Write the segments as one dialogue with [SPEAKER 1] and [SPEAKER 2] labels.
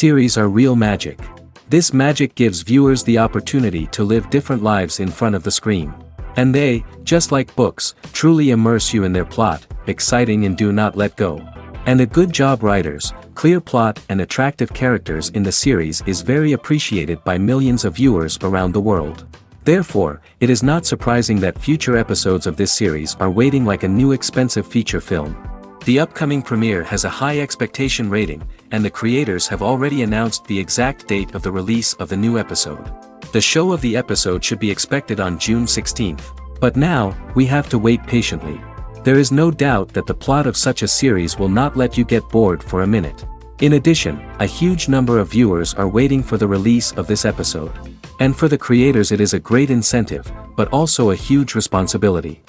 [SPEAKER 1] series are real magic. This magic gives viewers the opportunity to live different lives in front of the screen. And they, just like books, truly immerse you in their plot, exciting and do not let go. And a good job writers, clear plot and attractive characters in the series is very appreciated by millions of viewers around the world. Therefore, it is not surprising that future episodes of this series are waiting like a new expensive feature film. The upcoming premiere has a high expectation rating, and the creators have already announced the exact date of the release of the new episode. The show of the episode should be expected on June 16th. But now, we have to wait patiently. There is no doubt that the plot of such a series will not let you get bored for a minute. In addition, a huge number of viewers are waiting for the release of this episode. And for the creators it is a great incentive, but also a huge responsibility.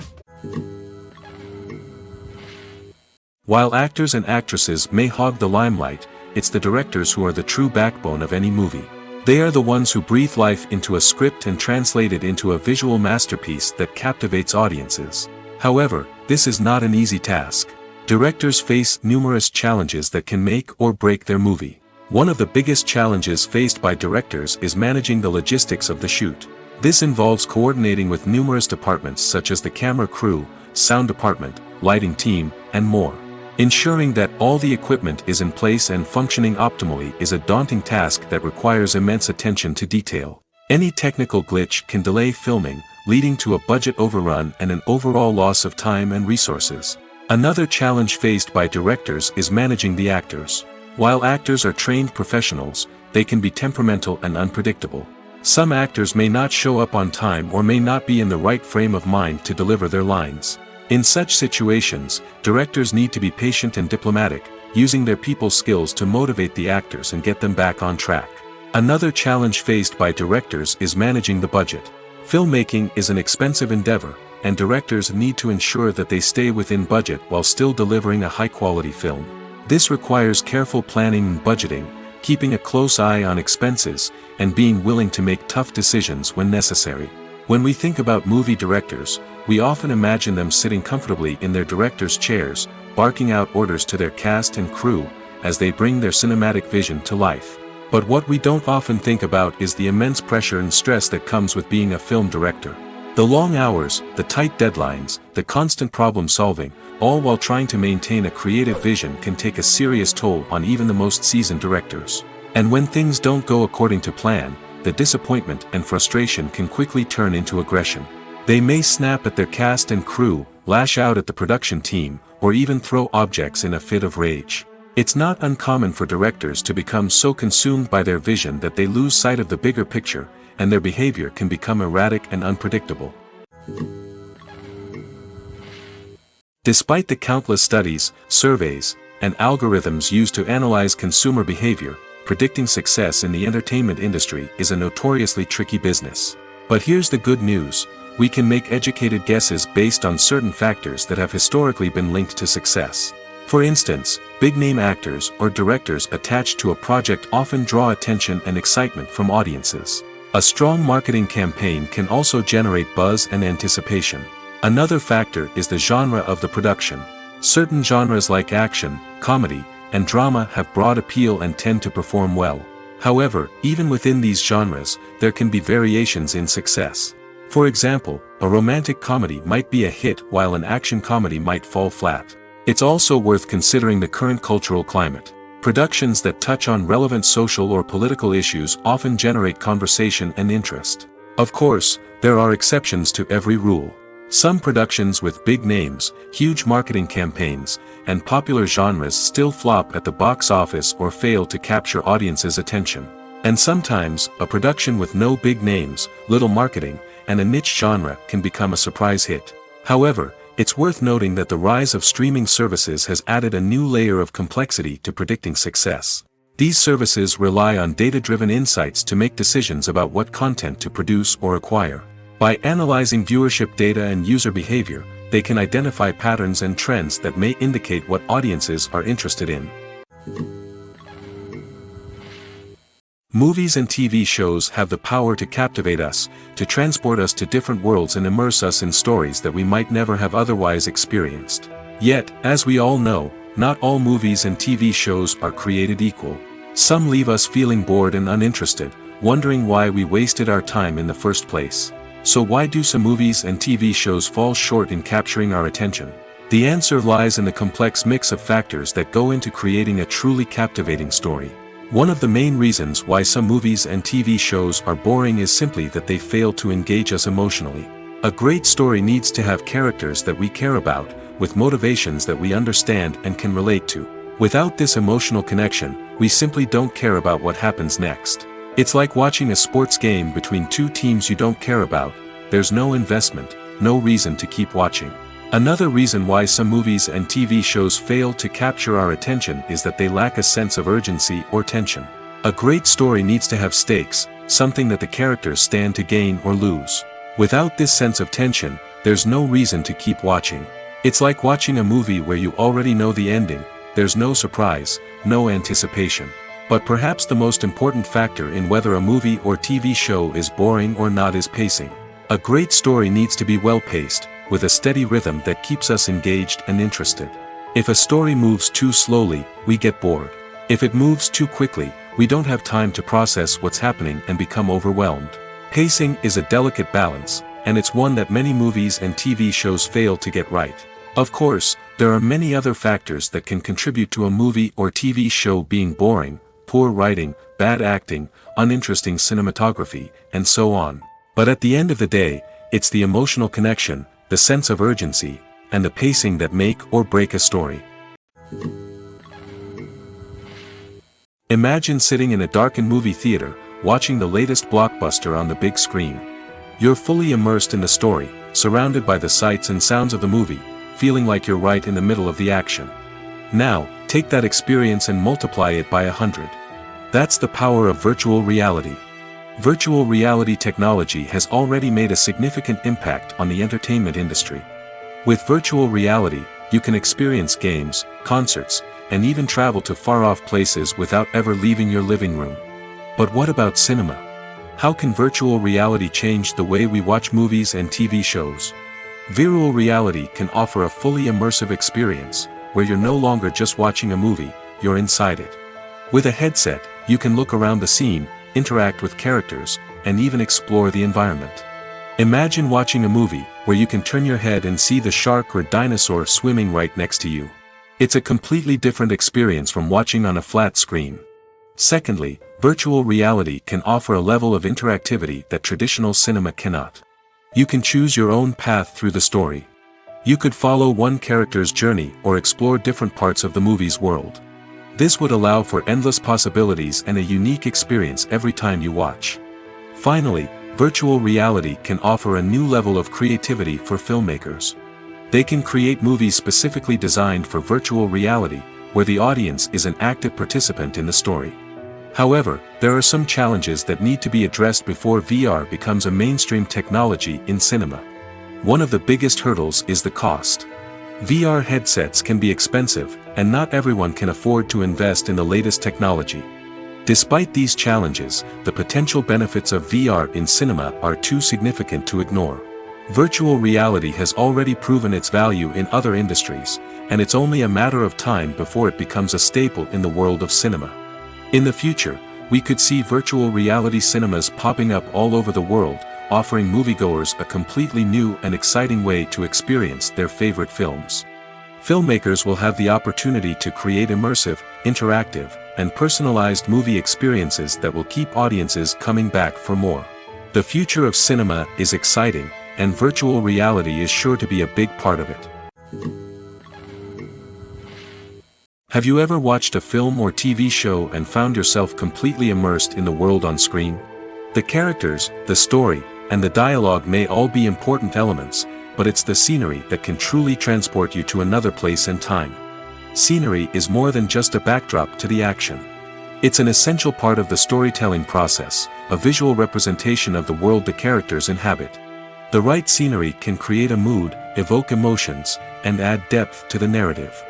[SPEAKER 1] While actors and actresses may hog the limelight, it's the directors who are the true backbone of any movie. They are the ones who breathe life into a script and translate it into a visual masterpiece that captivates audiences. However, this is not an easy task. Directors face numerous challenges that can make or break their movie. One of the biggest challenges faced by directors is managing the logistics of the shoot. This involves coordinating with numerous departments such as the camera crew, sound department, lighting team, and more. Ensuring that all the equipment is in place and functioning optimally is a daunting task that requires immense attention to detail. Any technical glitch can delay filming, leading to a budget overrun and an overall loss of time and resources. Another challenge faced by directors is managing the actors. While actors are trained professionals, they can be temperamental and unpredictable. Some actors may not show up on time or may not be in the right frame of mind to deliver their lines. In such situations, directors need to be patient and diplomatic, using their people skills to motivate the actors and get them back on track. Another challenge faced by directors is managing the budget. Filmmaking is an expensive endeavor, and directors need to ensure that they stay within budget while still delivering a high-quality film. This requires careful planning and budgeting, keeping a close eye on expenses, and being willing to make tough decisions when necessary. When we think about movie directors, we often imagine them sitting comfortably in their director's chairs, barking out orders to their cast and crew, as they bring their cinematic vision to life. But what we don't often think about is the immense pressure and stress that comes with being a film director. The long hours, the tight deadlines, the constant problem solving, all while trying to maintain a creative vision can take a serious toll on even the most seasoned directors. And when things don't go according to plan, the disappointment and frustration can quickly turn into aggression. They may snap at their cast and crew, lash out at the production team, or even throw objects in a fit of rage. It's not uncommon for directors to become so consumed by their vision that they lose sight of the bigger picture, and their behavior can become erratic and unpredictable. Despite the countless studies, surveys, and algorithms used to analyze consumer behavior, predicting success in the entertainment industry is a notoriously tricky business. But here's the good news. We can make educated guesses based on certain factors that have historically been linked to success. For instance, big-name actors or directors attached to a project often draw attention and excitement from audiences. A strong marketing campaign can also generate buzz and anticipation. Another factor is the genre of the production. Certain genres like action, comedy, and drama have broad appeal and tend to perform well. However, even within these genres, there can be variations in success. For example, a romantic comedy might be a hit while an action comedy might fall flat. It's also worth considering the current cultural climate. Productions that touch on relevant social or political issues often generate conversation and interest. Of course, there are exceptions to every rule. Some productions with big names, huge marketing campaigns, and popular genres still flop at the box office or fail to capture audiences' attention. And sometimes, a production with no big names, little marketing, and a niche genre can become a surprise hit. However, it's worth noting that the rise of streaming services has added a new layer of complexity to predicting success. These services rely on data-driven insights to make decisions about what content to produce or acquire. By analyzing viewership data and user behavior, they can identify patterns and trends that may indicate what audiences are interested in. Movies and TV shows have the power to captivate us, to transport us to different worlds and immerse us in stories that we might never have otherwise experienced. Yet, as we all know, not all movies and TV shows are created equal. Some leave us feeling bored and uninterested, wondering why we wasted our time in the first place. So why do some movies and TV shows fall short in capturing our attention? The answer lies in the complex mix of factors that go into creating a truly captivating story. One of the main reasons why some movies and TV shows are boring is simply that they fail to engage us emotionally. A great story needs to have characters that we care about, with motivations that we understand and can relate to. Without this emotional connection, we simply don't care about what happens next. It's like watching a sports game between two teams you don't care about. There's no investment, no reason to keep watching. Another reason why some movies and TV shows fail to capture our attention is that they lack a sense of urgency or tension. A great story needs to have stakes, something that the characters stand to gain or lose. Without this sense of tension, there's no reason to keep watching. It's like watching a movie where you already know the ending. There's no surprise, no anticipation. But perhaps the most important factor in whether a movie or TV show is boring or not is pacing. A great story needs to be well-paced, with a steady rhythm that keeps us engaged and interested. If a story moves too slowly, we get bored. If it moves too quickly, we don't have time to process what's happening and become overwhelmed. Pacing is a delicate balance, and it's one that many movies and TV shows fail to get right. Of course, there are many other factors that can contribute to a movie or TV show being boring: poor writing, bad acting, uninteresting cinematography, and so on. But at the end of the day, it's the emotional connection, the sense of urgency, and the pacing that make or break a story. Imagine sitting in a darkened movie theater, watching the latest blockbuster on the big screen. You're fully immersed in the story, surrounded by the sights and sounds of the movie, feeling like you're right in the middle of the action. Now, take that experience and multiply it by 100. That's the power of virtual reality. Virtual reality technology has already made a significant impact on the entertainment industry. With virtual reality, you can experience games, concerts, and even travel to far-off places without ever leaving your living room. But what about cinema? How can virtual reality change the way we watch movies and TV shows? Virtual reality can offer a fully immersive experience, where you're no longer just watching a movie, you're inside it. With a headset, you can look around the scene, interact with characters, and even explore the environment. Imagine watching a movie where you can turn your head and see the shark or dinosaur swimming right next to you. It's a completely different experience from watching on a flat screen. Secondly, virtual reality can offer a level of interactivity that traditional cinema cannot. You can choose your own path through the story. You could follow one character's journey or explore different parts of the movie's world. This would allow for endless possibilities and a unique experience every time you watch. Finally, virtual reality can offer a new level of creativity for filmmakers. They can create movies specifically designed for virtual reality, where the audience is an active participant in the story. However, there are some challenges that need to be addressed before VR becomes a mainstream technology in cinema. One of the biggest hurdles is the cost. VR headsets can be expensive, and not everyone can afford to invest in the latest technology. Despite these challenges, the potential benefits of VR in cinema are too significant to ignore. Virtual reality has already proven its value in other industries, and it's only a matter of time before it becomes a staple in the world of cinema. In the future, we could see virtual reality cinemas popping up all over the world, offering moviegoers a completely new and exciting way to experience their favorite films. Filmmakers will have the opportunity to create immersive, interactive, and personalized movie experiences that will keep audiences coming back for more. The future of cinema is exciting, and virtual reality is sure to be a big part of it. Have you ever watched a film or TV show and found yourself completely immersed in the world on screen? The characters, the story, and the dialogue may all be important elements, but it's the scenery that can truly transport you to another place and time. Scenery is more than just a backdrop to the action. It's an essential part of the storytelling process, a visual representation of the world the characters inhabit. The right scenery can create a mood, evoke emotions, and add depth to the narrative.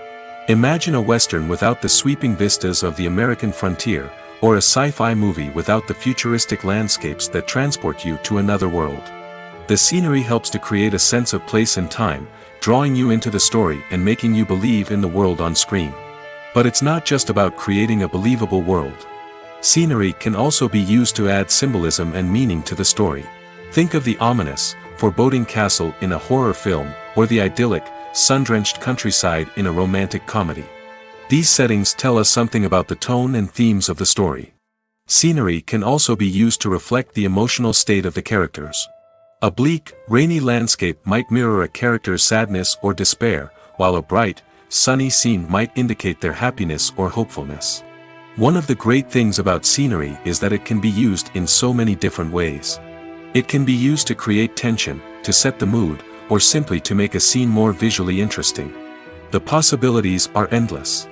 [SPEAKER 1] Imagine a Western without the sweeping vistas of the American frontier, or a sci-fi movie without the futuristic landscapes that transport you to another world. The scenery helps to create a sense of place and time, drawing you into the story and making you believe in the world on screen. But it's not just about creating a believable world. Scenery can also be used to add symbolism and meaning to the story. Think of the ominous, foreboding castle in a horror film, or the idyllic, sun-drenched countryside in a romantic comedy. These settings tell us something about the tone and themes of the story. Scenery can also be used to reflect the emotional state of the characters. A bleak, rainy landscape might mirror a character's sadness or despair, while a bright, sunny scene might indicate their happiness or hopefulness. One of the great things about scenery is that it can be used in so many different ways. It can be used to create tension, to set the mood, or simply to make a scene more visually interesting. The possibilities are endless.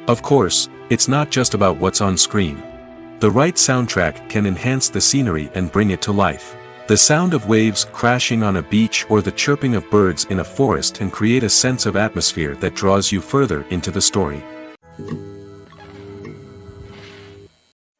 [SPEAKER 1] Of course, it's not just about what's on screen. The right soundtrack can enhance the scenery and bring it to life. The sound of waves crashing on a beach or the chirping of birds in a forest can create a sense of atmosphere that draws you further into the story.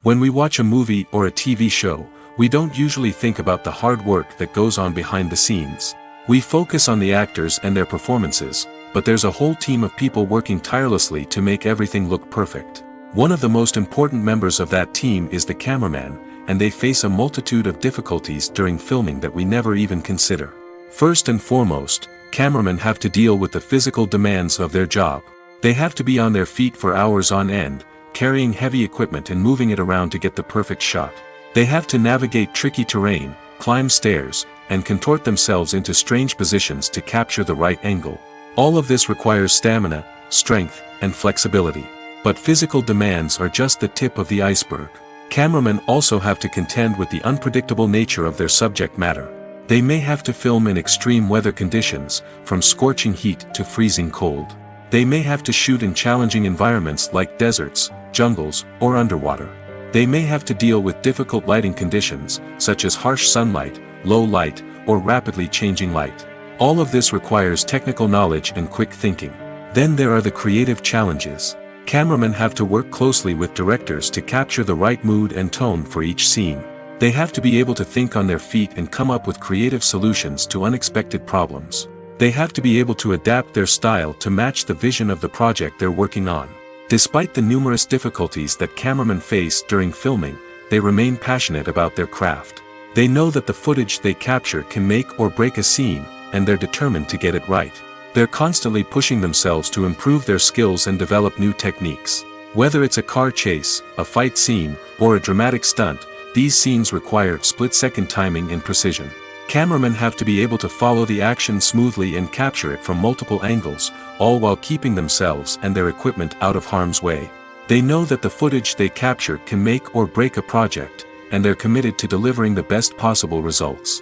[SPEAKER 1] When we watch a movie or a TV show, we don't usually think about the hard work that goes on behind the scenes. We focus on the actors and their performances, but there's a whole team of people working tirelessly to make everything look perfect. One of the most important members of that team is the cameraman, and they face a multitude of difficulties during filming that we never even consider. First and foremost, cameramen have to deal with the physical demands of their job. They have to be on their feet for hours on end, carrying heavy equipment and moving it around to get the perfect shot. They have to navigate tricky terrain, climb stairs, and contort themselves into strange positions to capture the right angle. All of this requires stamina, strength, and flexibility. But physical demands are just the tip of the iceberg. Cameramen also have to contend with the unpredictable nature of their subject matter. They may have to film in extreme weather conditions, from scorching heat to freezing cold. They may have to shoot in challenging environments like deserts, jungles, or underwater. They may have to deal with difficult lighting conditions, such as harsh sunlight, low light, or rapidly changing light. All of this requires technical knowledge and quick thinking. Then there are the creative challenges. Cameramen have to work closely with directors to capture the right mood and tone for each scene. They have to be able to think on their feet and come up with creative solutions to unexpected problems. They have to be able to adapt their style to match the vision of the project they're working on. Despite the numerous difficulties that cameramen face during filming, they remain passionate about their craft. They know that the footage they capture can make or break a scene, and they're determined to get it right. They're constantly pushing themselves to improve their skills and develop new techniques. Whether it's a car chase, a fight scene, or a dramatic stunt, these scenes require split-second timing and precision. Cameramen have to be able to follow the action smoothly and capture it from multiple angles, all while keeping themselves and their equipment out of harm's way. They know that the footage they capture can make or break a project, and they're committed to delivering the best possible results.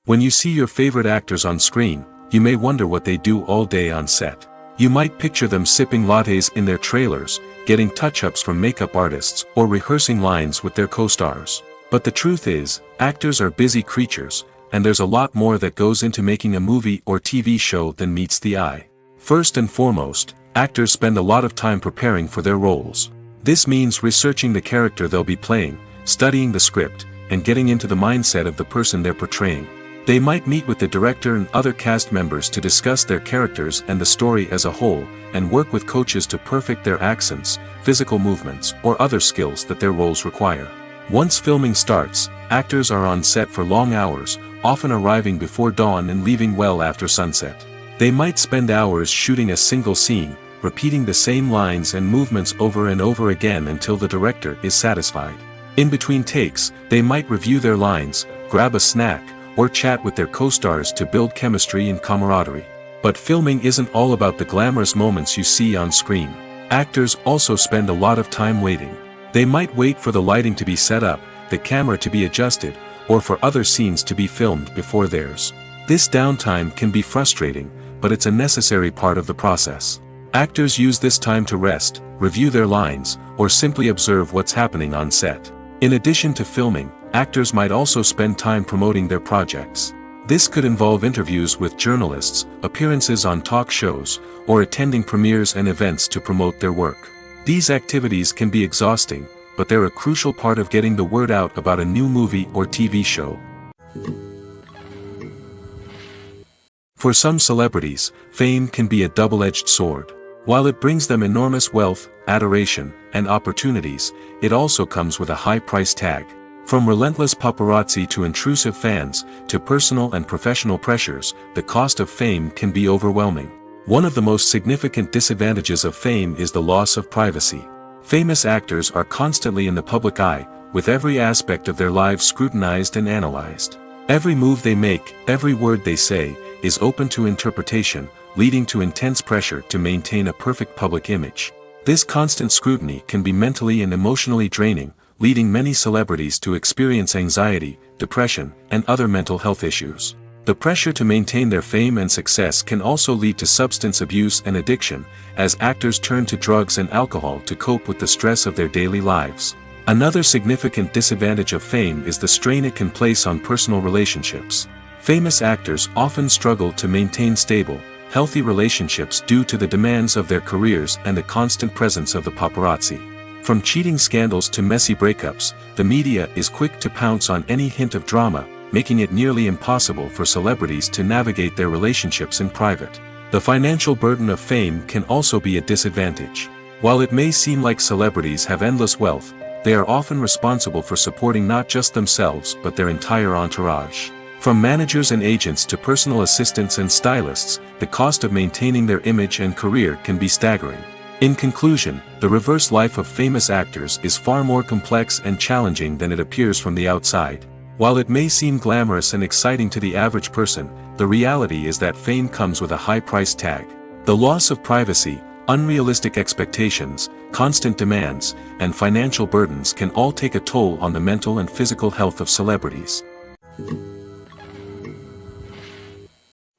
[SPEAKER 1] When you see your favorite actors on screen, you may wonder what they do all day on set. You might picture them sipping lattes in their trailers, getting touch-ups from makeup artists, or rehearsing lines with their co-stars. But the truth is, actors are busy creatures, and there's a lot more that goes into making a movie or TV show than meets the eye. First and foremost, actors spend a lot of time preparing for their roles. This means researching the character they'll be playing, studying the script, and getting into the mindset of the person they're portraying. They might meet with the director and other cast members to discuss their characters and the story as a whole, and work with coaches to perfect their accents, physical movements, or other skills that their roles require. Once filming starts, actors are on set for long hours, often arriving before dawn and leaving well after sunset. They might spend hours shooting a single scene, repeating the same lines and movements over and over again until the director is satisfied. In between takes, they might review their lines, grab a snack, or chat with their co-stars to build chemistry and camaraderie. But filming isn't all about the glamorous moments you see on screen. Actors also spend a lot of time waiting. They might wait for the lighting to be set up, the camera to be adjusted, or for other scenes to be filmed before theirs. This downtime can be frustrating, but it's a necessary part of the process. Actors use this time to rest, review their lines, or simply observe what's happening on set. In addition to filming, actors might also spend time promoting their projects. This could involve interviews with journalists, appearances on talk shows, or attending premieres and events to promote their work. These activities can be exhausting, but they're a crucial part of getting the word out about a new movie or TV show. For some celebrities, fame can be a double-edged sword. While it brings them enormous wealth, adoration, and opportunities, it also comes with a high price tag. From relentless paparazzi to intrusive fans, to personal and professional pressures, the cost of fame can be overwhelming. One of the most significant disadvantages of fame is the loss of privacy. Famous actors are constantly in the public eye, with every aspect of their lives scrutinized and analyzed. Every move they make, every word they say, is open to interpretation, leading to intense pressure to maintain a perfect public image. This constant scrutiny can be mentally and emotionally draining, leading many celebrities to experience anxiety, depression, and other mental health issues. The pressure to maintain their fame and success can also lead to substance abuse and addiction, as actors turn to drugs and alcohol to cope with the stress of their daily lives. Another significant disadvantage of fame is the strain it can place on personal relationships. Famous actors often struggle to maintain stable, healthy relationships due to the demands of their careers and the constant presence of the paparazzi. From cheating scandals to messy breakups, the media is quick to pounce on any hint of drama, making it nearly impossible for celebrities to navigate their relationships in private. The financial burden of fame can also be a disadvantage. While it may seem like celebrities have endless wealth, they are often responsible for supporting not just themselves but their entire entourage. From managers and agents to personal assistants and stylists, the cost of maintaining their image and career can be staggering. In conclusion, the reverse life of famous actors is far more complex and challenging than it appears from the outside. While it may seem glamorous and exciting to the average person, the reality is that fame comes with a high price tag. The loss of privacy, unrealistic expectations, constant demands, and financial burdens can all take a toll on the mental and physical health of celebrities.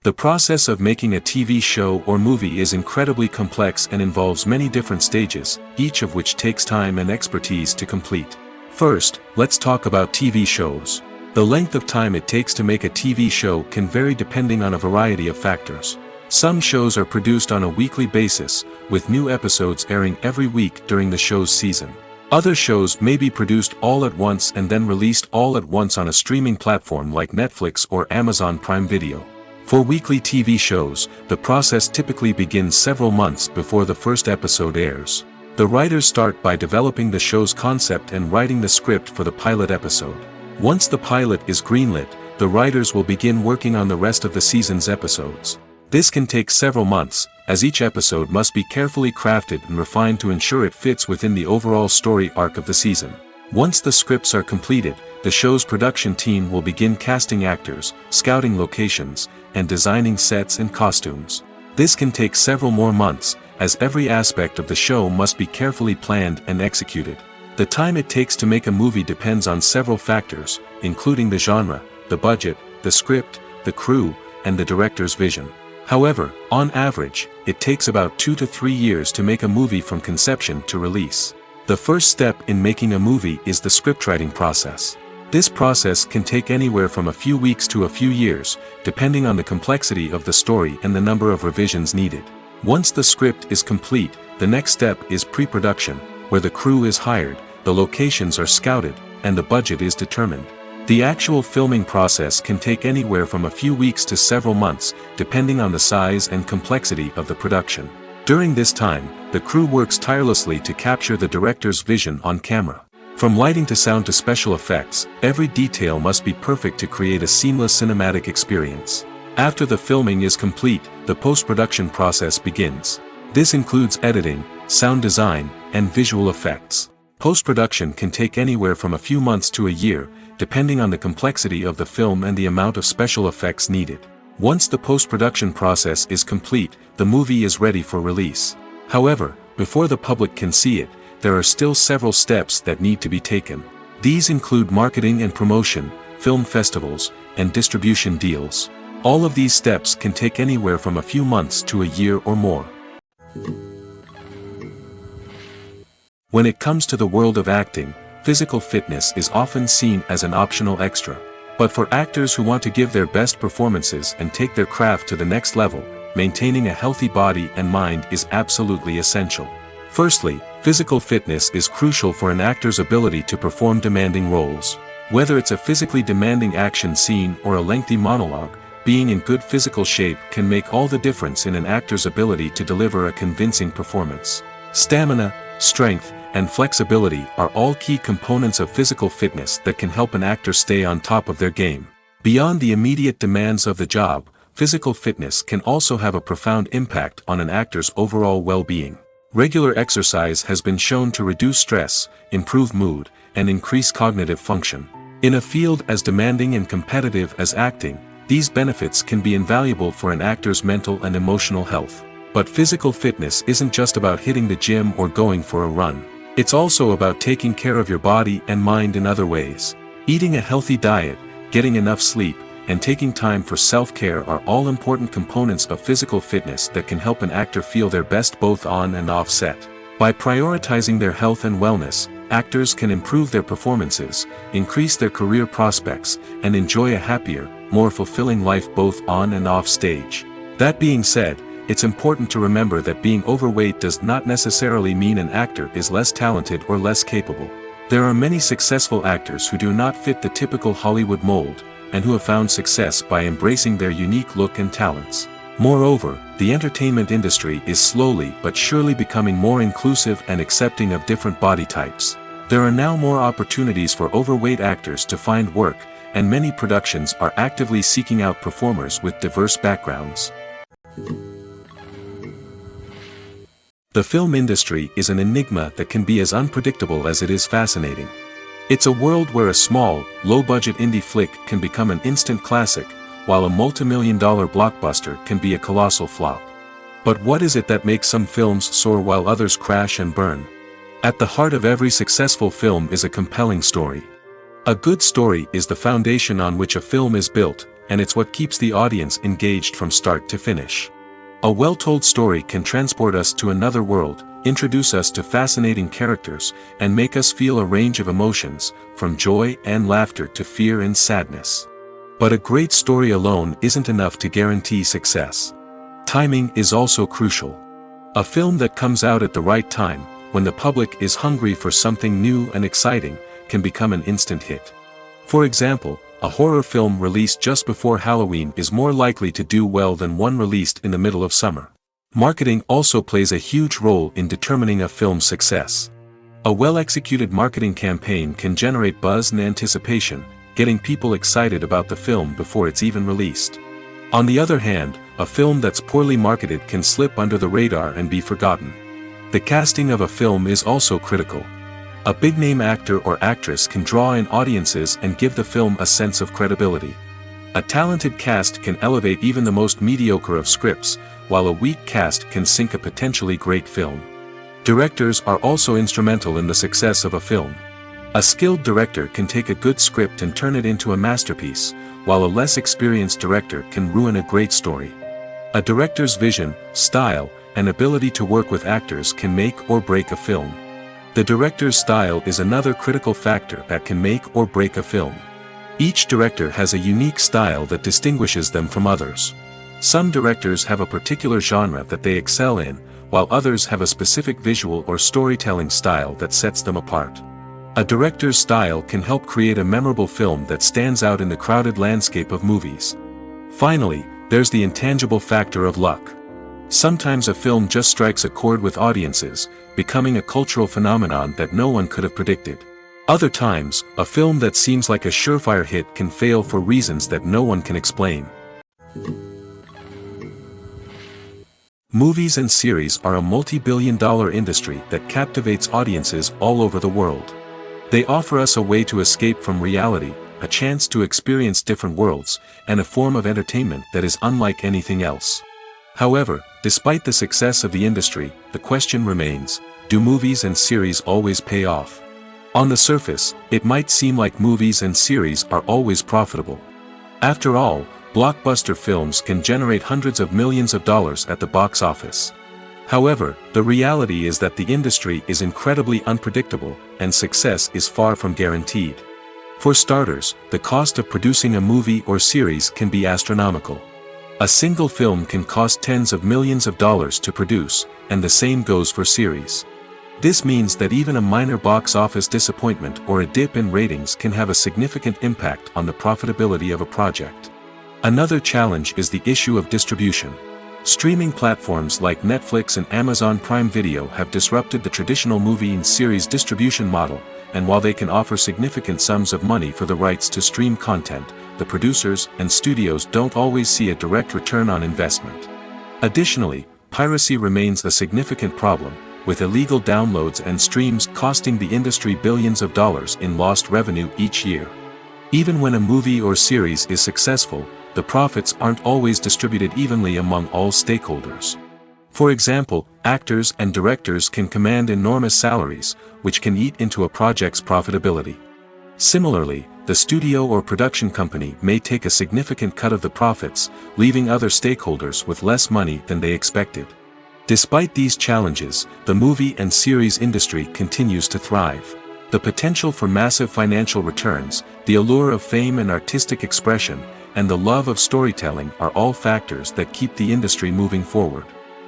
[SPEAKER 1] The process of making a TV show or movie is incredibly complex and involves many different stages, each of which takes time and expertise to complete. First, let's talk about TV shows. The length of time it takes to make a TV show can vary depending on a variety of factors. Some shows are produced on a weekly basis, with new episodes airing every week during the show's season. Other shows may be produced all at once and then released all at once on a streaming platform like Netflix or Amazon Prime Video. For weekly TV shows, the process typically begins several months before the first episode airs. The writers start by developing the show's concept and writing the script for the pilot episode. Once the pilot is greenlit, the writers will begin working on the rest of the season's episodes. This can take several months, as each episode must be carefully crafted and refined to ensure it fits within the overall story arc of the season. Once the scripts are completed, the show's production team will begin casting actors, scouting locations, and designing sets and costumes. This can take several more months, as every aspect of the show must be carefully planned and executed. The time it takes to make a movie depends on several factors, including the genre, the budget, the script, the crew, and the director's vision. However, on average, it takes about 2 to 3 years to make a movie from conception to release. The first step in making a movie is the scriptwriting process. This process can take anywhere from a few weeks to a few years, depending on the complexity of the story and the number of revisions needed. Once the script is complete, the next step is pre-production, where the crew is hired, the locations are scouted, and the budget is determined. The actual filming process can take anywhere from a few weeks to several months, depending on the size and complexity of the production. During this time, the crew works tirelessly to capture the director's vision on camera. From lighting to sound to special effects, every detail must be perfect to create a seamless cinematic experience. After the filming is complete, the post-production process begins. This includes editing, sound design, and visual effects. Post-production can take anywhere from a few months to a year, depending on the complexity of the film and the amount of special effects needed. Once the post-production process is complete, the movie is ready for release. However, before the public can see it, there are still several steps that need to be taken. These include marketing and promotion, film festivals, and distribution deals. All of these steps can take anywhere from a few months to a year or more. When it comes to the world of acting, physical fitness is often seen as an optional extra. But for actors who want to give their best performances and take their craft to the next level, maintaining a healthy body and mind is absolutely essential. Firstly, physical fitness is crucial for an actor's ability to perform demanding roles. Whether it's a physically demanding action scene or a lengthy monologue, being in good physical shape can make all the difference in an actor's ability to deliver a convincing performance. Stamina, strength, and flexibility are all key components of physical fitness that can help an actor stay on top of their game. Beyond the immediate demands of the job, physical fitness can also have a profound impact on an actor's overall well-being. Regular exercise has been shown to reduce stress, improve mood, and increase cognitive function. In a field as demanding and competitive as acting, these benefits can be invaluable for an actor's mental and emotional health. But physical fitness isn't just about hitting the gym or going for a run. It's also about taking care of your body and mind in other ways. Eating a healthy diet, getting enough sleep, and taking time for self-care are all important components of physical fitness that can help an actor feel their best both on and off set. By prioritizing their health and wellness, actors can improve their performances, increase their career prospects, and enjoy a happier, more fulfilling life both on and off stage. That being said, it's important to remember that being overweight does not necessarily mean an actor is less talented or less capable. There are many successful actors who do not fit the typical Hollywood mold, and who have found success by embracing their unique look and talents. Moreover, the entertainment industry is slowly but surely becoming more inclusive and accepting of different body types. There are now more opportunities for overweight actors to find work, and many productions are actively seeking out performers with diverse backgrounds. The film industry is an enigma that can be as unpredictable as it is fascinating. It's a world where a small, low-budget indie flick can become an instant classic, while a multi-million-dollar blockbuster can be a colossal flop. But what is it that makes some films soar while others crash and burn? At the heart of every successful film is a compelling story. A good story is the foundation on which a film is built, and it's what keeps the audience engaged from start to finish. A well-told story can transport us to another world, introduce us to fascinating characters, and make us feel a range of emotions, from joy and laughter to fear and sadness. But a great story alone isn't enough to guarantee success. Timing is also crucial. A film that comes out at the right time, when the public is hungry for something new and exciting, can become an instant hit. For example, a horror film released just before Halloween is more likely to do well than one released in the middle of summer. Marketing also plays a huge role in determining a film's success. A well-executed marketing campaign can generate buzz and anticipation, getting people excited about the film before it's even released. On the other hand, a film that's poorly marketed can slip under the radar and be forgotten. The casting of a film is also critical. A big-name actor or actress can draw in audiences and give the film a sense of credibility. A talented cast can elevate even the most mediocre of scripts, while a weak cast can sink a potentially great film. Directors are also instrumental in the success of a film. A skilled director can take a good script and turn it into a masterpiece, while a less experienced director can ruin a great story. A director's vision, style, and ability to work with actors can make or break a film. The director's style is another critical factor that can make or break a film. Each director has a unique style that distinguishes them from others. Some directors have a particular genre that they excel in, while others have a specific visual or storytelling style that sets them apart. A director's style can help create a memorable film that stands out in the crowded landscape of movies. Finally, there's the intangible factor of luck. Sometimes a film just strikes a chord with audiences, becoming a cultural phenomenon that no one could have predicted. Other times, a film that seems like a surefire hit can fail for reasons that no one can explain. Movies and series are a multi-billion-dollar industry that captivates audiences all over the world. They offer us a way to escape from reality, a chance to experience different worlds, and a form of entertainment that is unlike anything else. However, despite the success of the industry, the question remains, do movies and series always pay off? On the surface, it might seem like movies and series are always profitable. After all, blockbuster films can generate hundreds of millions of dollars at the box office. However, the reality is that the industry is incredibly unpredictable, and success is far from guaranteed. For starters, the cost of producing a movie or series can be astronomical. A single film can cost tens of millions of dollars to produce, and the same goes for series. This means that even a minor box office disappointment or a dip in ratings can have a significant impact on the profitability of a project. Another challenge is the issue of distribution. Streaming platforms like Netflix and Amazon Prime Video have disrupted the traditional movie and series distribution model, and while they can offer significant sums of money for the rights to stream content, the producers and studios don't always see a direct return on investment. Additionally, piracy remains a significant problem, with illegal downloads and streams costing the industry billions of dollars in lost revenue each year. Even when a movie or series is successful, the profits aren't always distributed evenly among all stakeholders. For example, actors and directors can command enormous salaries, which can eat into a project's profitability. Similarly, the studio or production company may take a significant cut of the profits, leaving other stakeholders with less money than they expected. Despite these challenges, the movie and series industry continues to thrive. The potential for massive financial returns, the allure of fame and artistic expression, and the love of storytelling are all factors that keep the industry moving forward.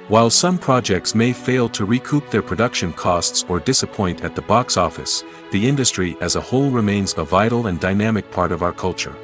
[SPEAKER 1] While some projects may fail to recoup their production costs or disappoint at the box office, the industry as a whole remains a vital and dynamic part of our culture.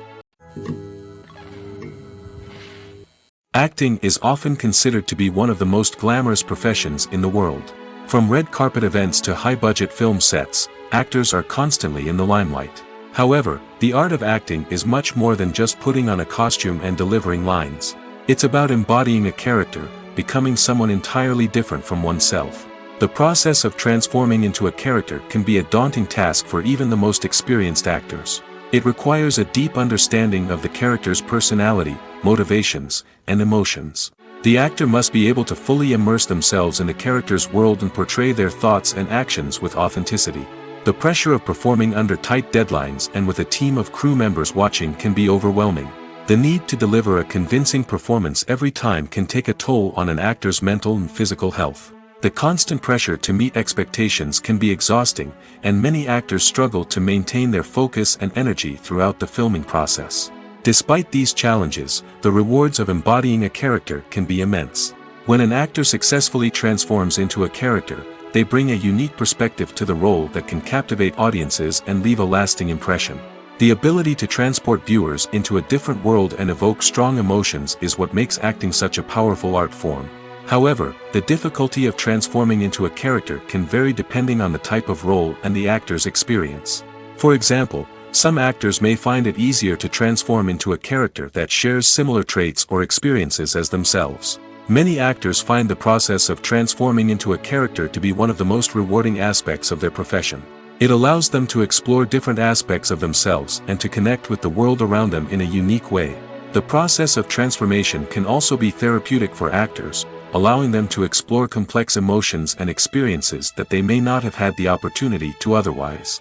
[SPEAKER 1] Acting is often considered to be one of the most glamorous professions in the world. From red carpet events to high-budget film sets, actors are constantly in the limelight. However, the art of acting is much more than just putting on a costume and delivering lines. It's about embodying a character, becoming someone entirely different from oneself. The process of transforming into a character can be a daunting task for even the most experienced actors. It requires a deep understanding of the character's personality, motivations, and emotions. The actor must be able to fully immerse themselves in the character's world and portray their thoughts and actions with authenticity. The pressure of performing under tight deadlines and with a team of crew members watching can be overwhelming. The need to deliver a convincing performance every time can take a toll on an actor's mental and physical health. The constant pressure to meet expectations can be exhausting, and many actors struggle to maintain their focus and energy throughout the filming process. Despite these challenges, the rewards of embodying a character can be immense. When an actor successfully transforms into a character, they bring a unique perspective to the role that can captivate audiences and leave a lasting impression. The ability to transport viewers into a different world and evoke strong emotions is what makes acting such a powerful art form. However, the difficulty of transforming into a character can vary depending on the type of role and the actor's experience. For example, some actors may find it easier to transform into a character that shares similar traits or experiences as themselves. Many actors find the process of transforming into a character to be one of the most rewarding aspects of their profession. It allows them to explore different aspects of themselves and to connect with the world around them in a unique way. The process of transformation can also be therapeutic for actors, allowing them to explore complex emotions and experiences that they may not have had the opportunity to otherwise.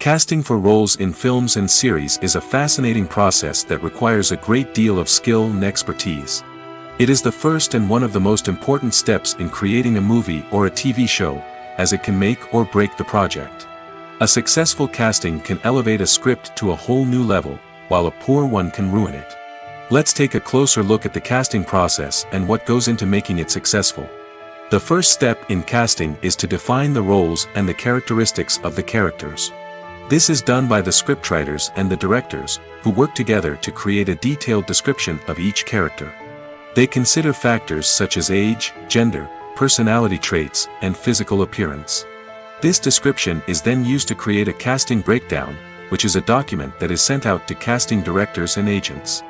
[SPEAKER 1] Casting for roles in films and series is a fascinating process that requires a great deal of skill and expertise. It is the first and one of the most important steps in creating a movie or a TV show, as it can make or break the project. A successful casting can elevate a script to a whole new level, while a poor one can ruin it. Let's take a closer look at the casting process and what goes into making it successful. The first step in casting is to define the roles and the characteristics of the characters. This is done by the scriptwriters and the directors, who work together to create a detailed description of each character. They consider factors such as age, gender, personality traits, and physical appearance. This description is then used to create a casting breakdown, which is a document that is sent out to casting directors and agents.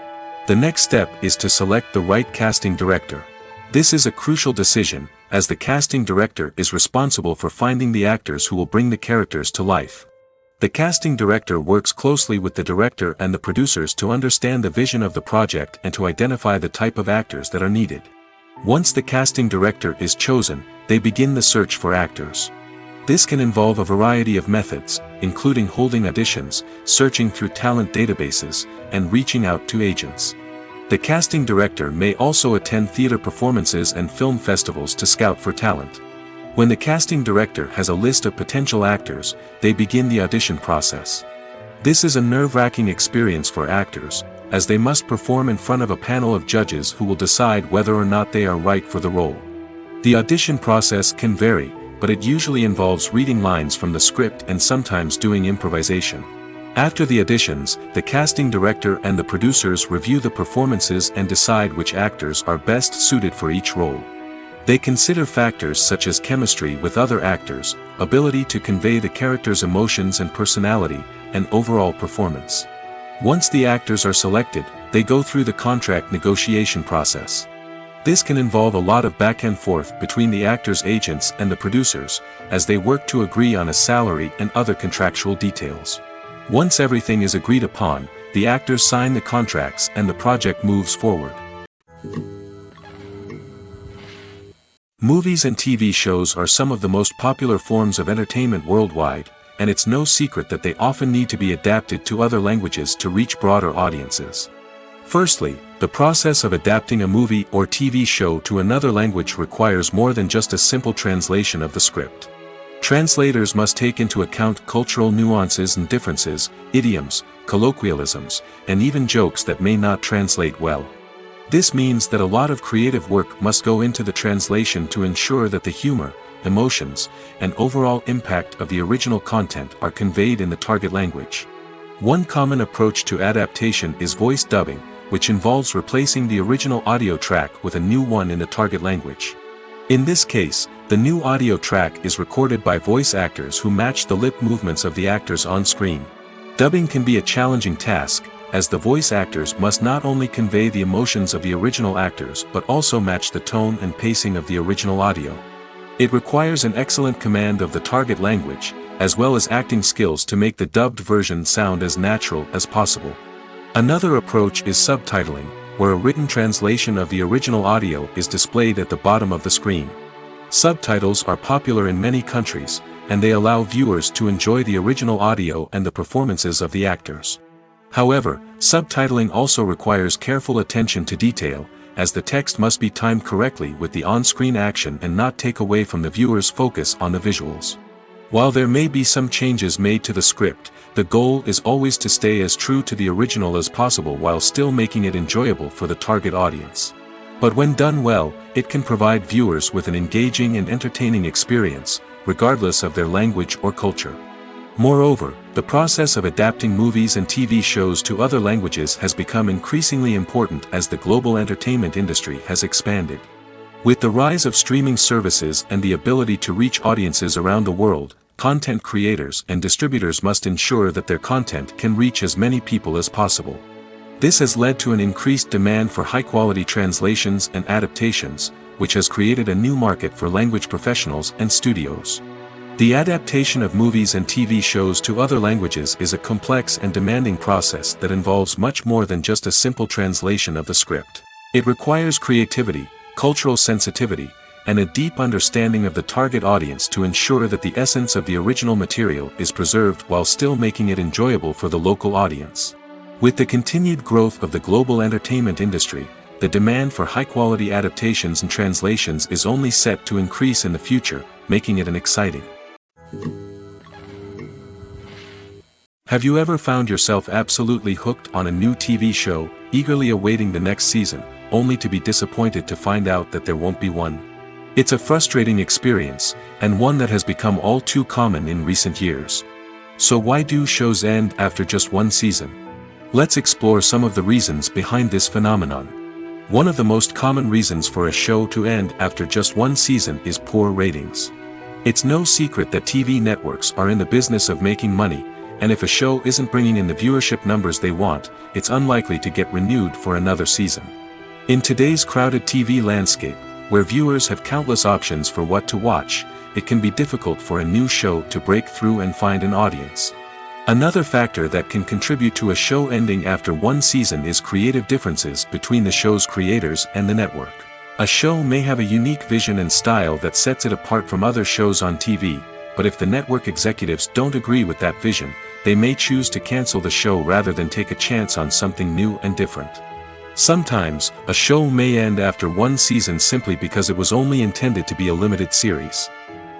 [SPEAKER 1] The next step is to select the right casting director. This is a crucial decision, as the casting director is responsible for finding the actors who will bring the characters to life. The casting director works closely with the director and the producers to understand the vision of the project and to identify the type of actors that are needed. Once the casting director is chosen, they begin the search for actors. This can involve a variety of methods, including holding auditions, searching through talent databases, and reaching out to agents. The casting director may also attend theater performances and film festivals to scout for talent. When the casting director has a list of potential actors, they begin the audition process. This is a nerve-wracking experience for actors, as they must perform in front of a panel of judges who will decide whether or not they are right for the role. The audition process can vary, but it usually involves reading lines from the script and sometimes doing improvisation. After the auditions, the casting director and the producers review the performances and decide which actors are best suited for each role. They consider factors such as chemistry with other actors, ability to convey the character's emotions and personality, and overall performance. Once the actors are selected, they go through the contract negotiation process. This can involve a lot of back and forth between the actors' agents and the producers, as they work to agree on a salary and other contractual details. Once everything is agreed upon, the actors sign the contracts and the project moves forward. Movies and TV shows are some of the most popular forms of entertainment worldwide, and it's no secret that they often need to be adapted to other languages to reach broader audiences. Firstly, the process of adapting a movie or TV show to another language requires more than just a simple translation of the script. Translators must take into account cultural nuances and differences, idioms, colloquialisms, and even jokes that may not translate well. This means that a lot of creative work must go into the translation to ensure that the humor, emotions, and overall impact of the original content are conveyed in the target language. One common approach to adaptation is voice dubbing, which involves replacing the original audio track with a new one in the target language. In this case, the new audio track is recorded by voice actors who match the lip movements of the actors on screen. Dubbing can be a challenging task, as the voice actors must not only convey the emotions of the original actors but also match the tone and pacing of the original audio. It requires an excellent command of the target language, as well as acting skills to make the dubbed version sound as natural as possible. Another approach is subtitling, where a written translation of the original audio is displayed at the bottom of the screen. Subtitles are popular in many countries, and they allow viewers to enjoy the original audio and the performances of the actors. However, subtitling also requires careful attention to detail, as the text must be timed correctly with the on-screen action and not take away from the viewer's focus on the visuals. While there may be some changes made to the script, the goal is always to stay as true to the original as possible while still making it enjoyable for the target audience. But when done well, it can provide viewers with an engaging and entertaining experience, regardless of their language or culture. Moreover, the process of adapting movies and TV shows to other languages has become increasingly important as the global entertainment industry has expanded. With the rise of streaming services and the ability to reach audiences around the world, content creators and distributors must ensure that their content can reach as many people as possible. This has led to an increased demand for high-quality translations and adaptations, which has created a new market for language professionals and studios. The adaptation of movies and TV shows to other languages is a complex and demanding process that involves much more than just a simple translation of the script. It requires creativity, cultural sensitivity, and a deep understanding of the target audience to ensure that the essence of the original material is preserved while still making it enjoyable for the local audience. With the continued growth of the global entertainment industry, the demand for high-quality adaptations and translations is only set to increase in the future, making it an exciting. Have you ever found yourself absolutely hooked on a new TV show, eagerly awaiting the next season, only to be disappointed to find out that there won't be one? It's a frustrating experience, and one that has become all too common in recent years. So why do shows end after just one season? Let's explore some of the reasons behind this phenomenon. One of the most common reasons for a show to end after just one season is poor ratings. It's no secret that TV networks are in the business of making money, and if a show isn't bringing in the viewership numbers they want, it's unlikely to get renewed for another season. In today's crowded TV landscape, where viewers have countless options for what to watch, it can be difficult for a new show to break through and find an audience. Another factor that can contribute to a show ending after one season is creative differences between the show's creators and the network. A show may have a unique vision and style that sets it apart from other shows on TV, but if the network executives don't agree with that vision, they may choose to cancel the show rather than take a chance on something new and different. Sometimes, a show may end after one season simply because it was only intended to be a limited series.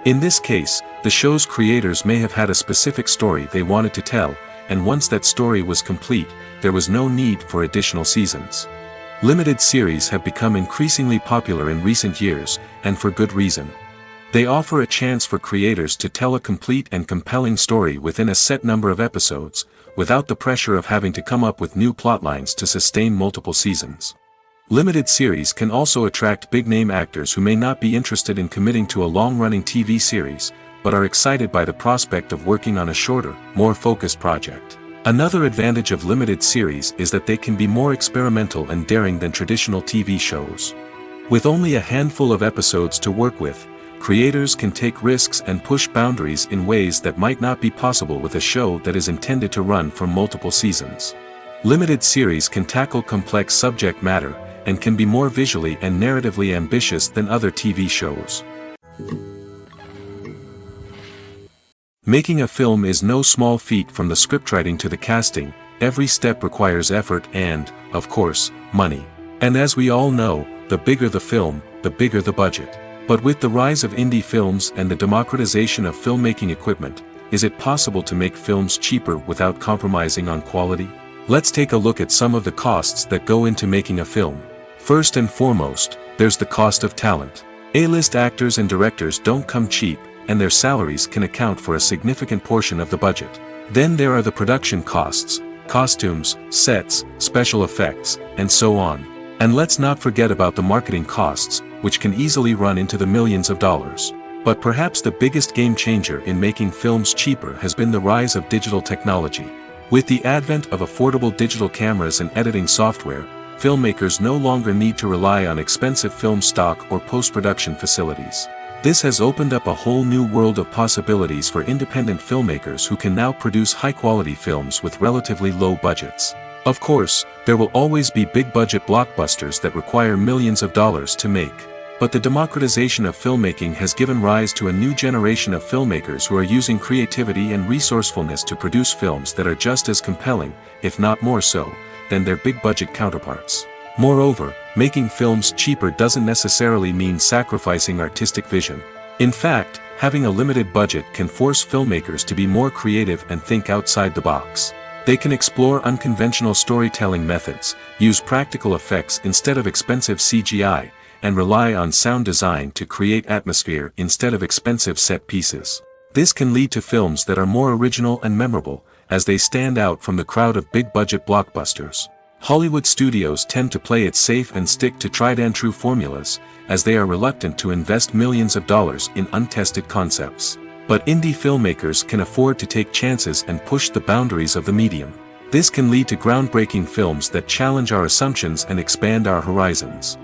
[SPEAKER 1] In this case, the show's creators may have had a specific story they wanted to tell, and once that story was complete, there was no need for additional seasons. Limited series have become increasingly popular in recent years, and for good reason. They offer a chance for creators to tell a complete and compelling story within a set number of episodes, without the pressure of having to come up with new plotlines to sustain multiple seasons. Limited series can also attract big-name actors who may not be interested in committing to a long-running TV series, but are excited by the prospect of working on a shorter, more focused project. Another advantage of limited series is that they can be more experimental and daring than traditional TV shows. With only a handful of episodes to work with, creators can take risks and push boundaries in ways that might not be possible with a show that is intended to run for multiple seasons. Limited series can tackle complex subject matter, and can be more visually and narratively ambitious than other TV shows. Making a film is no small feat. From the scriptwriting to the casting, every step requires effort and, of course, money. And as we all know, the bigger the film, the bigger the budget. But with the rise of indie films and the democratization of filmmaking equipment, is it possible to make films cheaper without compromising on quality? Let's take a look at some of the costs that go into making a film. First and foremost, there's the cost of talent. A-list actors and directors don't come cheap, and their salaries can account for a significant portion of the budget. Then there are the production costs, costumes, sets, special effects, and so on. And let's not forget about the marketing costs, which can easily run into the millions of dollars. But perhaps the biggest game changer in making films cheaper has been the rise of digital technology. With the advent of affordable digital cameras and editing software, filmmakers no longer need to rely on expensive film stock or post-production facilities. This has opened up a whole new world of possibilities for independent filmmakers who can now produce high-quality films with relatively low budgets. Of course, there will always be big-budget blockbusters that require millions of dollars to make. But the democratization of filmmaking has given rise to a new generation of filmmakers who are using creativity and resourcefulness to produce films that are just as compelling, if not more so, than their big-budget counterparts. Moreover, making films cheaper doesn't necessarily mean sacrificing artistic vision. In fact, having a limited budget can force filmmakers to be more creative and think outside the box. They can explore unconventional storytelling methods, use practical effects instead of expensive CGI, and rely on sound design to create atmosphere instead of expensive set pieces. This can lead to films that are more original and memorable, as they stand out from the crowd of big-budget blockbusters. Hollywood studios tend to play it safe and stick to tried-and-true formulas, as they are reluctant to invest millions of dollars in untested concepts. But indie filmmakers can afford to take chances and push the boundaries of the medium. This can lead to groundbreaking films that challenge our assumptions and expand our horizons.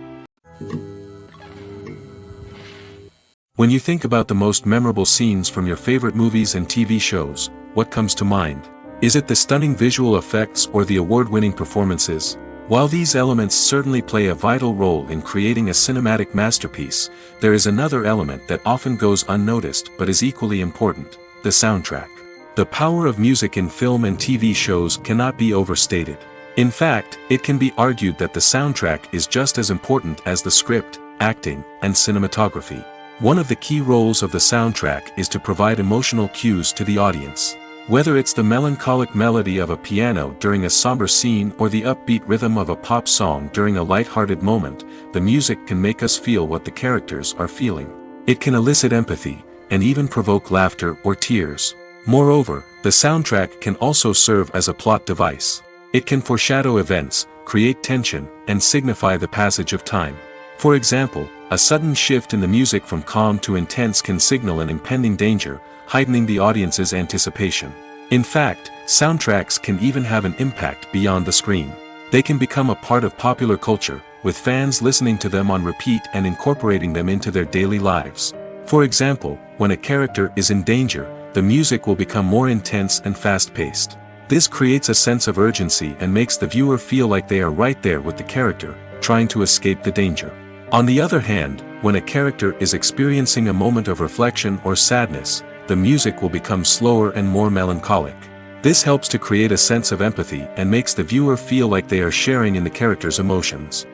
[SPEAKER 1] When you think about the most memorable scenes from your favorite movies and TV shows, what comes to mind? Is it the stunning visual effects or the award-winning performances? While these elements certainly play a vital role in creating a cinematic masterpiece, there is another element that often goes unnoticed but is equally important: the soundtrack. The power of music in film and TV shows cannot be overstated. In fact, it can be argued that the soundtrack is just as important as the script, acting, and cinematography. One of the key roles of the soundtrack is to provide emotional cues to the audience. Whether it's the melancholic melody of a piano during a somber scene or the upbeat rhythm of a pop song during a light-hearted moment, the music can make us feel what the characters are feeling. It can elicit empathy, and even provoke laughter or tears. Moreover, the soundtrack can also serve as a plot device. It can foreshadow events, create tension, and signify the passage of time. For example, a sudden shift in the music from calm to intense can signal an impending danger, heightening the audience's anticipation. In fact, soundtracks can even have an impact beyond the screen. They can become a part of popular culture, with fans listening to them on repeat and incorporating them into their daily lives. For example, when a character is in danger, the music will become more intense and fast-paced. This creates a sense of urgency and makes the viewer feel like they are right there with the character, trying to escape the danger. On the other hand, when a character is experiencing a moment of reflection or sadness, the music will become slower and more melancholic. This helps to create a sense of empathy and makes the viewer feel like they are sharing in the character's emotions.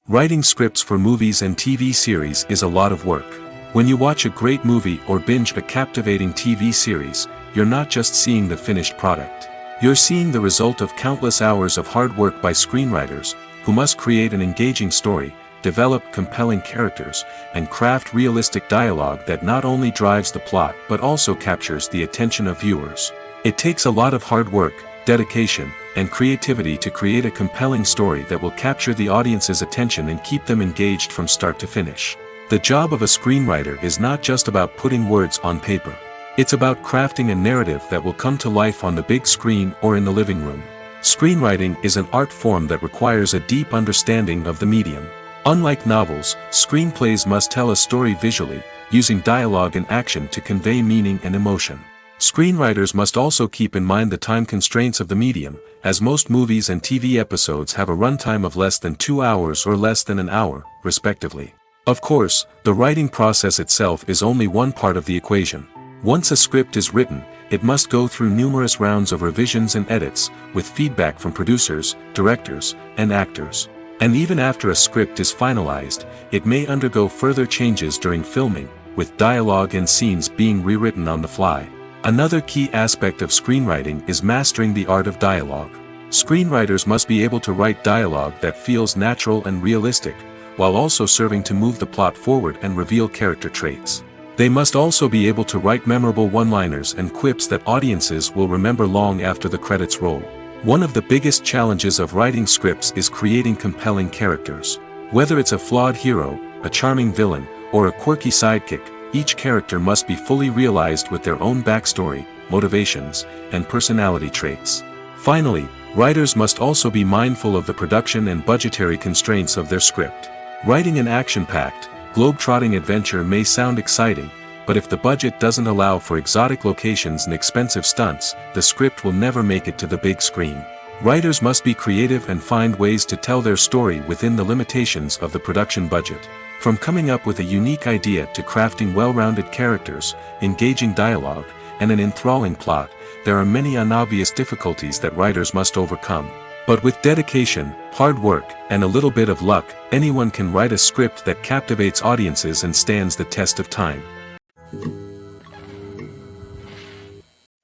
[SPEAKER 1] Writing scripts for movies and TV series is a lot of work. When you watch a great movie or binge a captivating TV series, you're not just seeing the finished product. You're seeing the result of countless hours of hard work by screenwriters, who must create an engaging story, develop compelling characters, and craft realistic dialogue that not only drives the plot but also captures the attention of viewers. It takes a lot of hard work, dedication, and creativity to create a compelling story that will capture the audience's attention and keep them engaged from start to finish. The job of a screenwriter is not just about putting words on paper. It's about crafting a narrative that will come to life on the big screen or in the living room. Screenwriting is an art form that requires a deep understanding of the medium. Unlike novels, screenplays must tell a story visually, using dialogue and action to convey meaning and emotion. Screenwriters must also keep in mind the time constraints of the medium, as most movies and TV episodes have a runtime of less than 2 hours or less than an hour, respectively. Of course, the writing process itself is only one part of the equation. Once a script is written, it must go through numerous rounds of revisions and edits, with feedback from producers, directors, and actors. And even after a script is finalized, it may undergo further changes during filming, with dialogue and scenes being rewritten on the fly. Another key aspect of screenwriting is mastering the art of dialogue. Screenwriters must be able to write dialogue that feels natural and realistic, while also serving to move the plot forward and reveal character traits. They must also be able to write memorable one-liners and quips that audiences will remember long after the credits roll. One of the biggest challenges of writing scripts is creating compelling characters. Whether it's a flawed hero, a charming villain, or a quirky sidekick, each character must be fully realized with their own backstory, motivations, and personality traits. Finally, writers must also be mindful of the production and budgetary constraints of their script. Writing an action-packed, globe-trotting adventure may sound exciting, but if the budget doesn't allow for exotic locations and expensive stunts, the script will never make it to the big screen. Writers must be creative and find ways to tell their story within the limitations of the production budget. From coming up with a unique idea to crafting well-rounded characters, engaging dialogue, and an enthralling plot, there are many unobvious difficulties that writers must overcome. But with dedication, hard work, and a little bit of luck, anyone can write a script that captivates audiences and stands the test of time.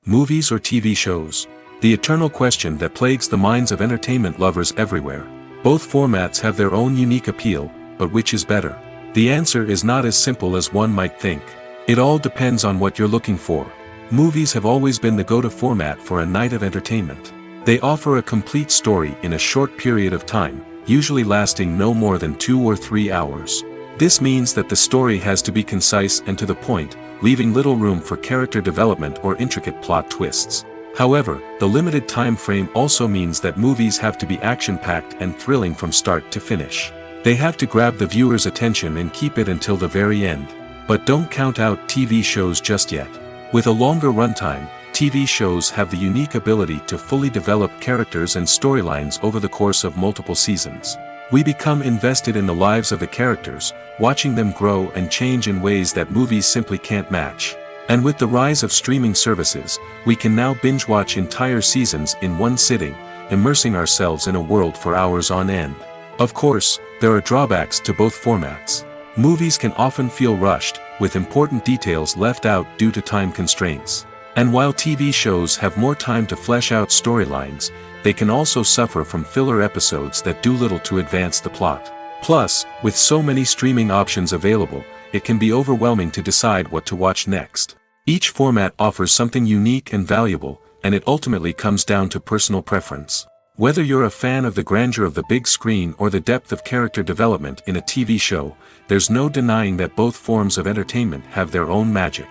[SPEAKER 1] Movies or TV shows? The eternal question that plagues the minds of entertainment lovers everywhere. Both formats have their own unique appeal, but which is better? The answer is not as simple as one might think. It all depends on what you're looking for. Movies have always been the go-to format for a night of entertainment. They offer a complete story in a short period of time, usually lasting no more than 2 or 3 hours. This means that the story has to be concise and to the point, leaving little room for character development or intricate plot twists. However, the limited time frame also means that movies have to be action-packed and thrilling from start to finish. They have to grab the viewer's attention and keep it until the very end. But don't count out TV shows just yet. With a longer runtime, TV shows have the unique ability to fully develop characters and storylines over the course of multiple seasons. We become invested in the lives of the characters, watching them grow and change in ways that movies simply can't match. And with the rise of streaming services, we can now binge-watch entire seasons in one sitting, immersing ourselves in a world for hours on end. Of course, there are drawbacks to both formats. Movies can often feel rushed, with important details left out due to time constraints. And while TV shows have more time to flesh out storylines, they can also suffer from filler episodes that do little to advance the plot. Plus, with so many streaming options available, it can be overwhelming to decide what to watch next. Each format offers something unique and valuable, and it ultimately comes down to personal preference. Whether you're a fan of the grandeur of the big screen or the depth of character development in a TV show, there's no denying that both forms of entertainment have their own magic.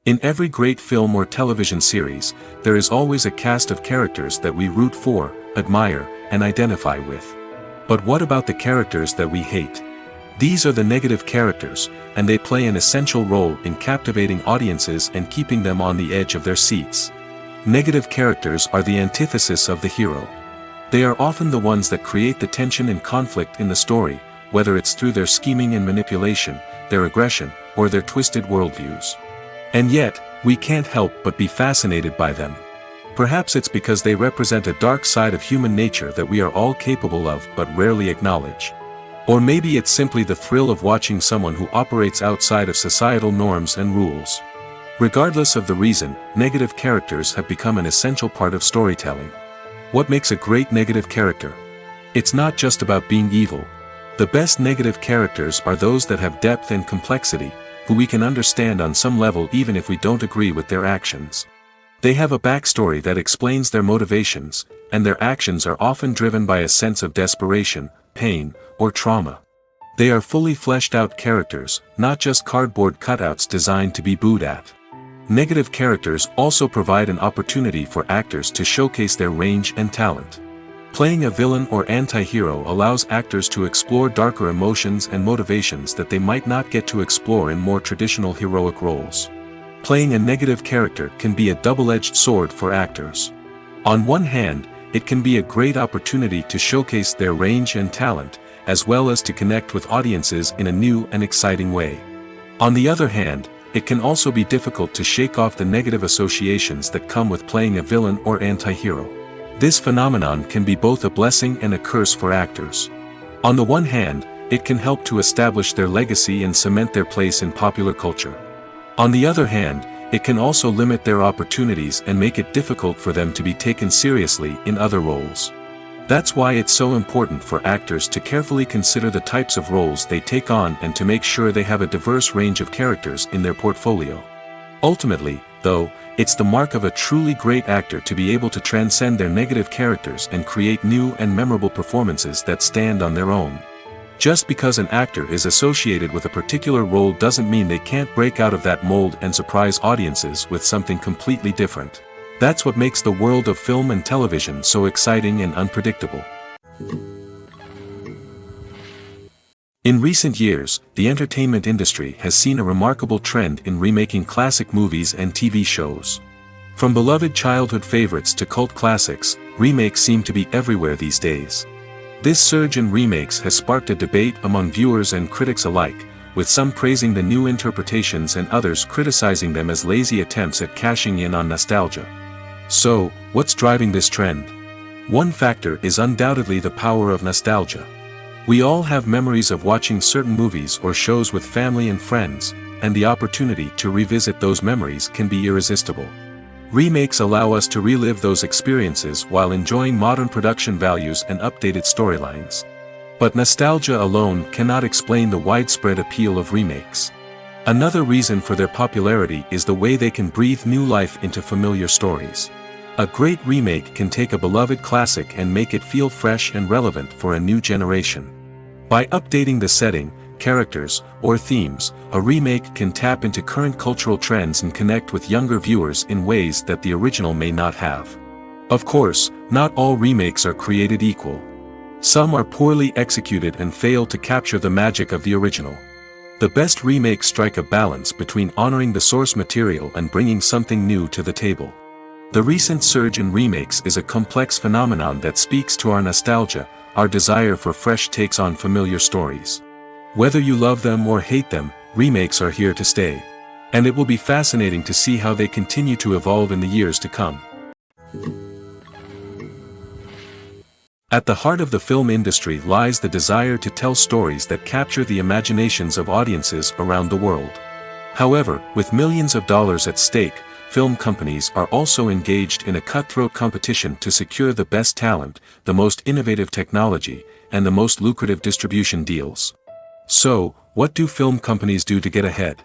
[SPEAKER 1] In every great film or television series, there is always a cast of characters that we root for, admire, and identify with. But what about the characters that we hate? These are the negative characters, and they play an essential role in captivating audiences and keeping them on the edge of their seats. Negative characters are the antithesis of the hero. They are often the ones that create the tension and conflict in the story, whether it's through their scheming and manipulation, their aggression, or their twisted worldviews. And yet, we can't help but be fascinated by them. Perhaps it's because they represent a dark side of human nature that we are all capable of but rarely acknowledge. Or maybe it's simply the thrill of watching someone who operates outside of societal norms and rules. Regardless of the reason, negative characters have become an essential part of storytelling. What makes a great negative character? It's not just about being evil. The best negative characters are those that have depth and complexity, who we can understand on some level even if we don't agree with their actions. They have a backstory that explains their motivations, and their actions are often driven by a sense of desperation, pain, or trauma. They are fully fleshed out characters, not just cardboard cutouts designed to be booed at. Negative characters also provide an opportunity for actors to showcase their range and talent. Playing a villain or anti-hero allows actors to explore darker emotions and motivations that they might not get to explore in more traditional heroic roles. Playing a negative character can be a double-edged sword for actors. On one hand, it can be a great opportunity to showcase their range and talent, as well as to connect with audiences in a new and exciting way. On the other hand, it can also be difficult to shake off the negative associations that come with playing a villain or anti-hero. This phenomenon can be both a blessing and a curse for actors. On the one hand, it can help to establish their legacy and cement their place in popular culture. On the other hand, it can also limit their opportunities and make it difficult for them to be taken seriously in other roles. That's why it's so important for actors to carefully consider the types of roles they take on and to make sure they have a diverse range of characters in their portfolio. Ultimately, though, it's the mark of a truly great actor to be able to transcend their negative characters and create new and memorable performances that stand on their own. Just because an actor is associated with a particular role doesn't mean they can't break out of that mold and surprise audiences with something completely different. That's what makes the world of film and television so exciting and unpredictable. In recent years, the entertainment industry has seen a remarkable trend in remaking classic movies and TV shows. From beloved childhood favorites to cult classics, remakes seem to be everywhere these days. This surge in remakes has sparked a debate among viewers and critics alike, with some praising the new interpretations and others criticizing them as lazy attempts at cashing in on nostalgia. So, what's driving this trend? One factor is undoubtedly the power of nostalgia. We all have memories of watching certain movies or shows with family and friends, and the opportunity to revisit those memories can be irresistible. Remakes allow us to relive those experiences while enjoying modern production values and updated storylines. But nostalgia alone cannot explain the widespread appeal of remakes. Another reason for their popularity is the way they can breathe new life into familiar stories. A great remake can take a beloved classic and make it feel fresh and relevant for a new generation. By updating the setting, characters, or themes, a remake can tap into current cultural trends and connect with younger viewers in ways that the original may not have. Of course, not all remakes are created equal. Some are poorly executed and fail to capture the magic of the original. The best remakes strike a balance between honoring the source material and bringing something new to the table. The recent surge in remakes is a complex phenomenon that speaks to our nostalgia, our desire for fresh takes on familiar stories. Whether you love them or hate them, remakes are here to stay. And it will be fascinating to see how they continue to evolve in the years to come. At the heart of the film industry lies the desire to tell stories that capture the imaginations of audiences around the world. However, with millions of dollars at stake, film companies are also engaged in a cutthroat competition to secure the best talent, the most innovative technology, and the most lucrative distribution deals. So, what do film companies do to get ahead?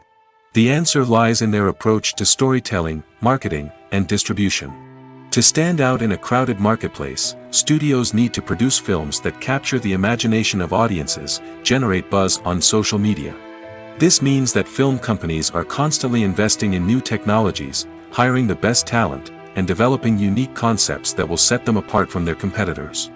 [SPEAKER 1] The answer lies in their approach to storytelling, marketing, and distribution. To stand out in a crowded marketplace, studios need to produce films that capture the imagination of audiences, generate buzz on social media. This means that film companies are constantly investing in new technologies, hiring the best talent, and developing unique concepts that will set them apart from their competitors.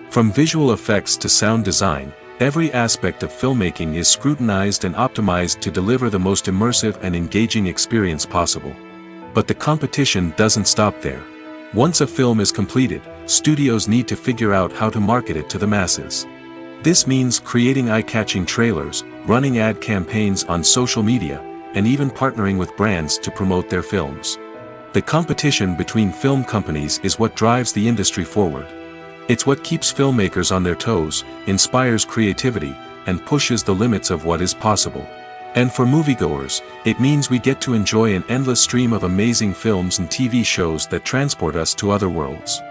[SPEAKER 1] From visual effects to sound design, every aspect of filmmaking is scrutinized and optimized to deliver the most immersive and engaging experience possible. But the competition doesn't stop there. Once a film is completed, studios need to figure out how to market it to the masses. This means creating eye-catching trailers, running ad campaigns on social media, and even partnering with brands to promote their films. The competition between film companies is what drives the industry forward. It's what keeps filmmakers on their toes, inspires creativity, and pushes the limits of what is possible. And for moviegoers, it means we get to enjoy an endless stream of amazing films and TV shows that transport us to other worlds.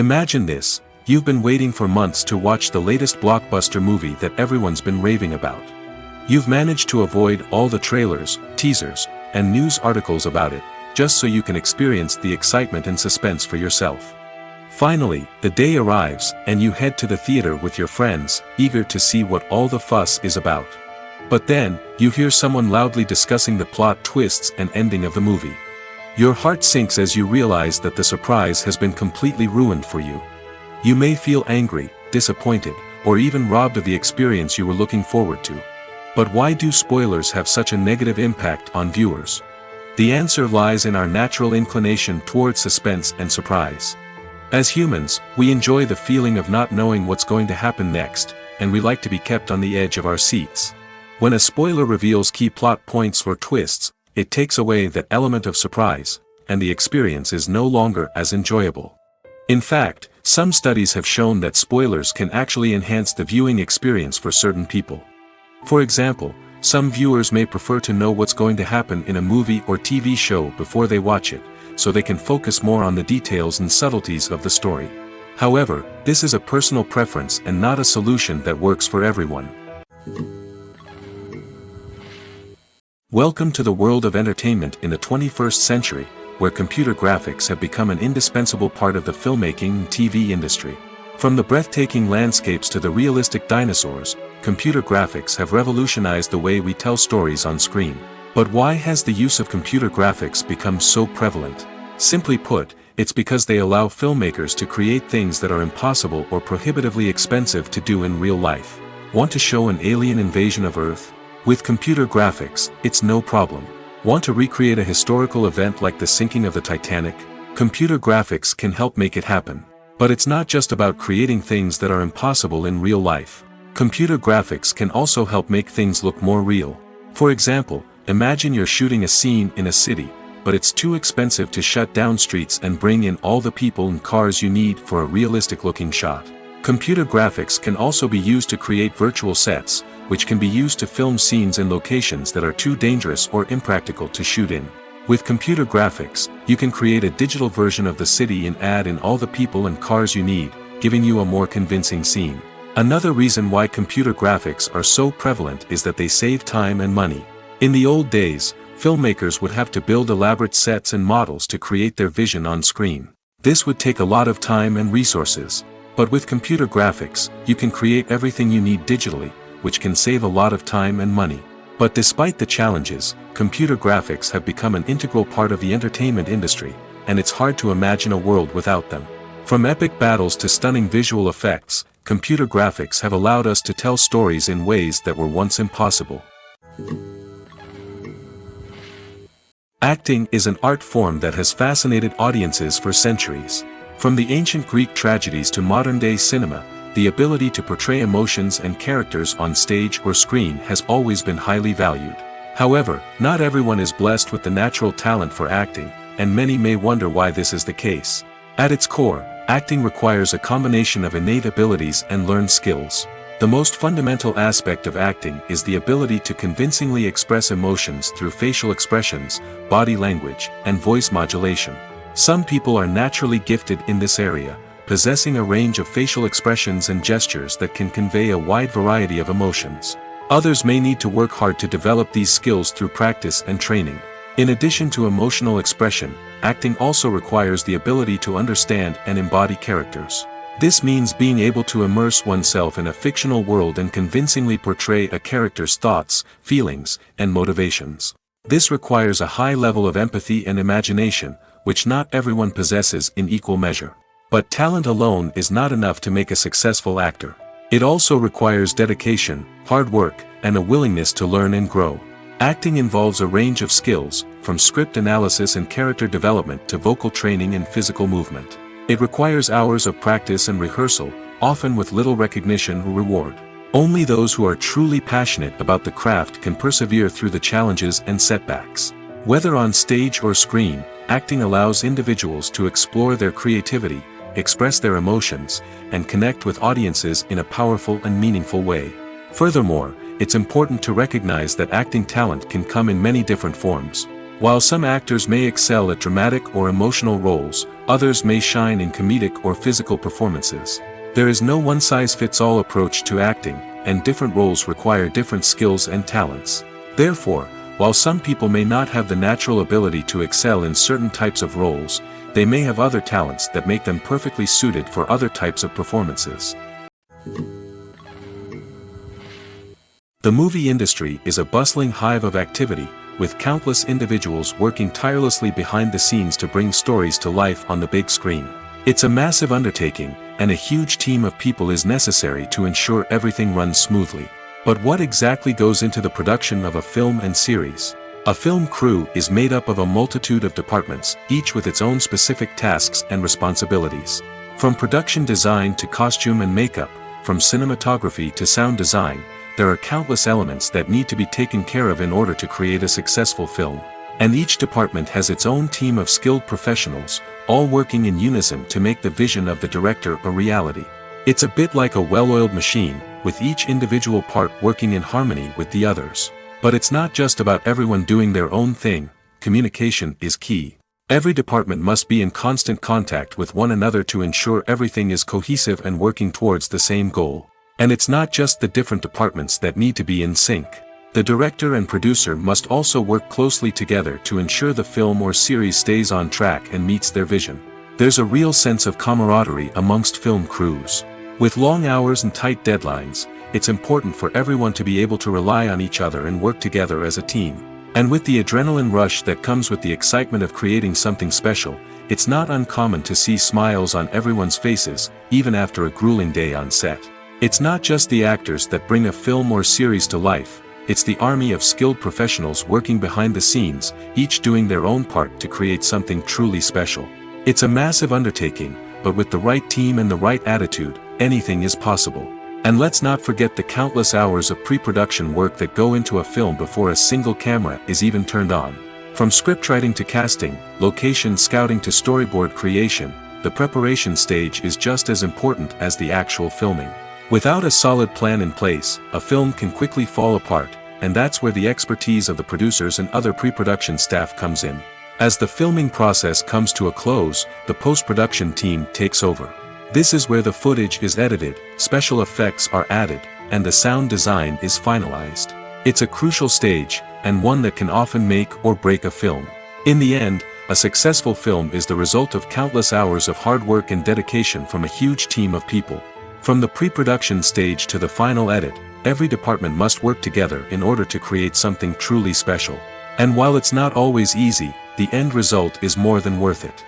[SPEAKER 1] Imagine this, you've been waiting for months to watch the latest blockbuster movie that everyone's been raving about. You've managed to avoid all the trailers, teasers, and news articles about it, just so you can experience the excitement and suspense for yourself. Finally, the day arrives, and you head to the theater with your friends, eager to see what all the fuss is about. But then, you hear someone loudly discussing the plot twists and ending of the movie. Your heart sinks as you realize that the surprise has been completely ruined for you. You may feel angry, disappointed, or even robbed of the experience you were looking forward to. But why do spoilers have such a negative impact on viewers? The answer lies in our natural inclination towards suspense and surprise. As humans, we enjoy the feeling of not knowing what's going to happen next, and we like to be kept on the edge of our seats. When a spoiler reveals key plot points or twists, it takes away that element of surprise, and the experience is no longer as enjoyable. In fact, some studies have shown that spoilers can actually enhance the viewing experience for certain people. For example, some viewers may prefer to know what's going to happen in a movie or TV show before they watch it, so they can focus more on the details and subtleties of the story. However, this is a personal preference and not a solution that works for everyone. Welcome to the world of entertainment in the 21st century, where computer graphics have become an indispensable part of the filmmaking and TV industry. From the breathtaking landscapes to the realistic dinosaurs, computer graphics have revolutionized the way we tell stories on screen. But why has the use of computer graphics become so prevalent? Simply put, it's because they allow filmmakers to create things that are impossible or prohibitively expensive to do in real life. Want to show an alien invasion of Earth? With computer graphics, it's no problem. Want to recreate a historical event like the sinking of the Titanic? Computer graphics can help make it happen. But it's not just about creating things that are impossible in real life. Computer graphics can also help make things look more real. For example, imagine you're shooting a scene in a city, but it's too expensive to shut down streets and bring in all the people and cars you need for a realistic-looking shot. Computer graphics can also be used to create virtual sets, which can be used to film scenes in locations that are too dangerous or impractical to shoot in. With computer graphics, you can create a digital version of the city and add in all the people and cars you need, giving you a more convincing scene. Another reason why computer graphics are so prevalent is that they save time and money. In the old days, filmmakers would have to build elaborate sets and models to create their vision on screen. This would take a lot of time and resources. But with computer graphics, you can create everything you need digitally, which can save a lot of time and money. But despite the challenges, computer graphics have become an integral part of the entertainment industry, and it's hard to imagine a world without them. From epic battles to stunning visual effects, computer graphics have allowed us to tell stories in ways that were once impossible. Acting is an art form that has fascinated audiences for centuries. From the ancient Greek tragedies to modern-day cinema, the ability to portray emotions and characters on stage or screen has always been highly valued. However, not everyone is blessed with the natural talent for acting, and many may wonder why this is the case. At its core, acting requires a combination of innate abilities and learned skills. The most fundamental aspect of acting is the ability to convincingly express emotions through facial expressions, body language, and voice modulation. Some people are naturally gifted in this area, possessing a range of facial expressions and gestures that can convey a wide variety of emotions. Others may need to work hard to develop these skills through practice and training. In addition to emotional expression, acting also requires the ability to understand and embody characters. This means being able to immerse oneself in a fictional world and convincingly portray a character's thoughts, feelings, and motivations. This requires a high level of empathy and imagination, which not everyone possesses in equal measure. But talent alone is not enough to make a successful actor. It also requires dedication, hard work, and a willingness to learn and grow. Acting involves a range of skills, from script analysis and character development to vocal training and physical movement. It requires hours of practice and rehearsal, often with little recognition or reward. Only those who are truly passionate about the craft can persevere through the challenges and setbacks. Whether on stage or screen, acting allows individuals to explore their creativity, express their emotions, and connect with audiences in a powerful and meaningful way. Furthermore, it's important to recognize that acting talent can come in many different forms. While some actors may excel at dramatic or emotional roles, others may shine in comedic or physical performances. There is no one-size-fits-all approach to acting, and different roles require different skills and talents. Therefore, while some people may not have the natural ability to excel in certain types of roles, they may have other talents that make them perfectly suited for other types of performances. The movie industry is a bustling hive of activity, with countless individuals working tirelessly behind the scenes to bring stories to life on the big screen. It's a massive undertaking, and a huge team of people is necessary to ensure everything runs smoothly. But what exactly goes into the production of a film and series? A film crew is made up of a multitude of departments, each with its own specific tasks and responsibilities. From production design to costume and makeup, from cinematography to sound design, there are countless elements that need to be taken care of in order to create a successful film. And each department has its own team of skilled professionals, all working in unison to make the vision of the director a reality. It's a bit like a well-oiled machine, with each individual part working in harmony with the others. But it's not just about everyone doing their own thing. Communication is key. Every department must be in constant contact with one another to ensure everything is cohesive and working towards the same goal. And it's not just the different departments that need to be in sync. The director and producer must also work closely together to ensure the film or series stays on track and meets their vision. There's a real sense of camaraderie amongst film crews. With long hours and tight deadlines, it's important for everyone to be able to rely on each other and work together as a team. And with the adrenaline rush that comes with the excitement of creating something special, it's not uncommon to see smiles on everyone's faces, even after a grueling day on set. It's not just the actors that bring a film or series to life, it's the army of skilled professionals working behind the scenes, each doing their own part to create something truly special. It's a massive undertaking, but with the right team and the right attitude, anything is possible. And let's not forget the countless hours of pre-production work that go into a film before a single camera is even turned on. From scriptwriting to casting, location scouting to storyboard creation, the preparation stage is just as important as the actual filming. Without a solid plan in place, a film can quickly fall apart, and that's where the expertise of the producers and other pre-production staff comes in. As the filming process comes to a close, the post-production team takes over. This is where the footage is edited, special effects are added, and the sound design is finalized. It's a crucial stage, and one that can often make or break a film. In the end, a successful film is the result of countless hours of hard work and dedication from a huge team of people. From the pre-production stage to the final edit, every department must work together in order to create something truly special. And while it's not always easy, the end result is more than worth it.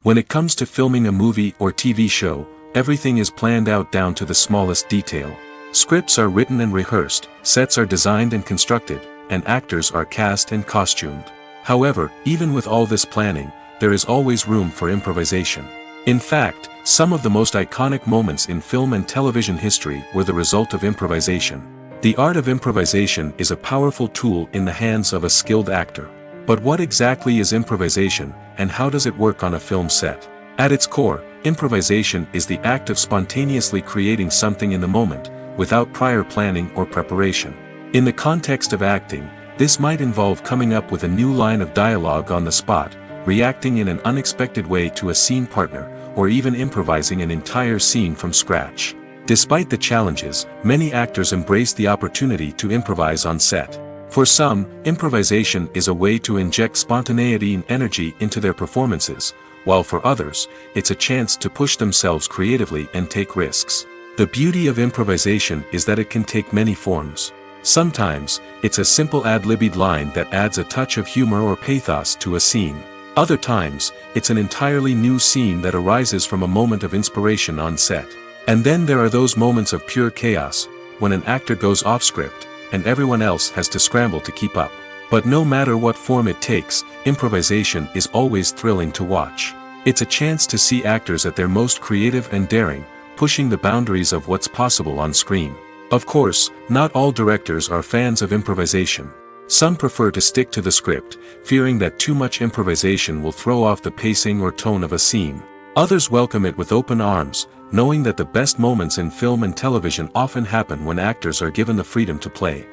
[SPEAKER 1] When it comes to filming a movie or TV show, everything is planned out down to the smallest detail. Scripts are written and rehearsed, sets are designed and constructed, and actors are cast and costumed. However, even with all this planning, there is always room for improvisation. In fact, some of the most iconic moments in film and television history were the result of improvisation. The art of improvisation is a powerful tool in the hands of a skilled actor. But what exactly is improvisation, and how does it work on a film set? At its core, improvisation is the act of spontaneously creating something in the moment, without prior planning or preparation. In the context of acting, this might involve coming up with a new line of dialogue on the spot, reacting in an unexpected way to a scene partner, or even improvising an entire scene from scratch. Despite the challenges, many actors embrace the opportunity to improvise on set. For some, improvisation is a way to inject spontaneity and energy into their performances, while for others, it's a chance to push themselves creatively and take risks. The beauty of improvisation is that it can take many forms. Sometimes, it's a simple ad-libbed line that adds a touch of humor or pathos to a scene. Other times, it's an entirely new scene that arises from a moment of inspiration on set. And then there are those moments of pure chaos, when an actor goes off script, and everyone else has to scramble to keep up. But no matter what form it takes, improvisation is always thrilling to watch. It's a chance to see actors at their most creative and daring, pushing the boundaries of what's possible on screen. Of course, not all directors are fans of improvisation. Some prefer to stick to the script, fearing that too much improvisation will throw off the pacing or tone of a scene. Others welcome it with open arms, knowing that the best moments in film and television often happen when actors are given the freedom to play.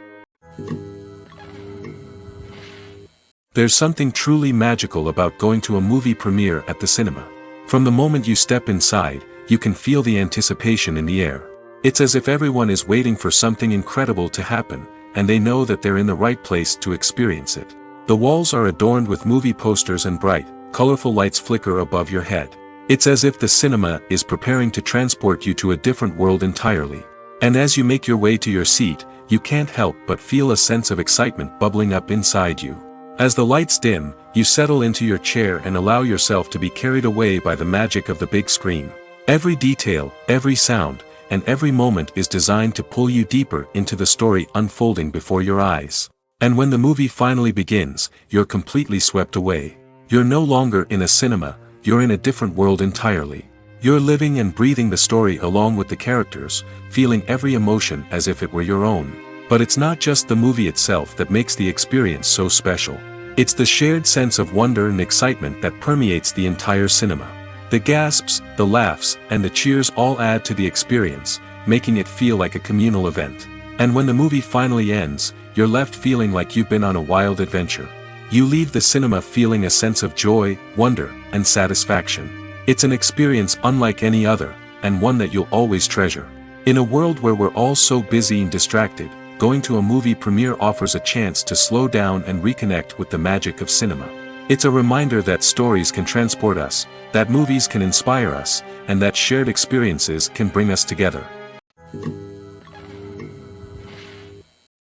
[SPEAKER 1] There's something truly magical about going to a movie premiere at the cinema. From the moment you step inside, you can feel the anticipation in the air. It's as if everyone is waiting for something incredible to happen, and they know that they're in the right place to experience it. The walls are adorned with movie posters and bright, colorful lights flicker above your head. It's as if the cinema is preparing to transport you to a different world entirely. And as you make your way to your seat, you can't help but feel a sense of excitement bubbling up inside you. As the lights dim, you settle into your chair and allow yourself to be carried away by the magic of the big screen. Every detail, every sound, and every moment is designed to pull you deeper into the story unfolding before your eyes. And when the movie finally begins, you're completely swept away. You're no longer in a cinema, you're in a different world entirely. You're living and breathing the story along with the characters, feeling every emotion as if it were your own. But it's not just the movie itself that makes the experience so special. It's the shared sense of wonder and excitement that permeates the entire cinema. The gasps, the laughs, and the cheers all add to the experience, making it feel like a communal event. And when the movie finally ends, you're left feeling like you've been on a wild adventure. You leave the cinema feeling a sense of joy, wonder, and satisfaction. It's an experience unlike any other, and one that you'll always treasure. In a world where we're all so busy and distracted, going to a movie premiere offers a chance to slow down and reconnect with the magic of cinema. It's a reminder that stories can transport us, that movies can inspire us, and that shared experiences can bring us together.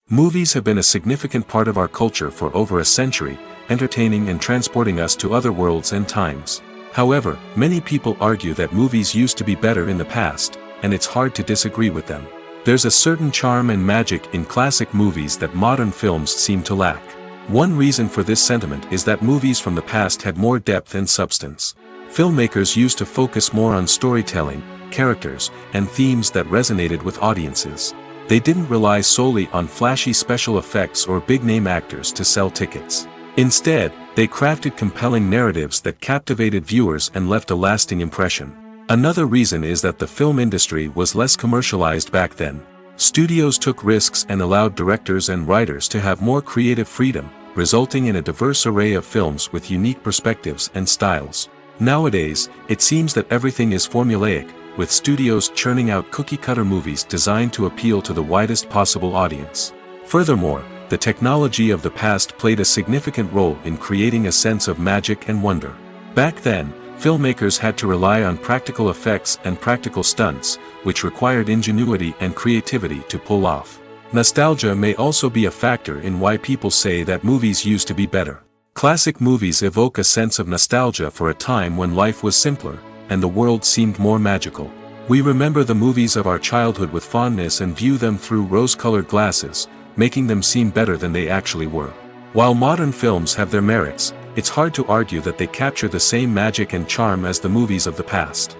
[SPEAKER 1] Movies have been a significant part of our culture for over a century, entertaining and transporting us to other worlds and times. However, many people argue that movies used to be better in the past, and it's hard to disagree with them. There's a certain charm and magic in classic movies that modern films seem to lack. One reason for this sentiment is that movies from the past had more depth and substance. Filmmakers used to focus more on storytelling, characters, and themes that resonated with audiences. They didn't rely solely on flashy special effects or big-name actors to sell tickets. Instead, they crafted compelling narratives that captivated viewers and left a lasting impression. Another reason is that the film industry was less commercialized back then. Studios took risks and allowed directors and writers to have more creative freedom, resulting in a diverse array of films with unique perspectives and styles. Nowadays, it seems that everything is formulaic, with studios churning out cookie-cutter movies designed to appeal to the widest possible audience. Furthermore, the technology of the past played a significant role in creating a sense of magic and wonder. Back then, filmmakers had to rely on practical effects and practical stunts, which required ingenuity and creativity to pull off. Nostalgia may also be a factor in why people say that movies used to be better. Classic movies evoke a sense of nostalgia for a time when life was simpler, and the world seemed more magical. We remember the movies of our childhood with fondness and view them through rose-colored glasses, making them seem better than they actually were. While modern films have their merits, it's hard to argue that they capture the same magic and charm as the movies of the past.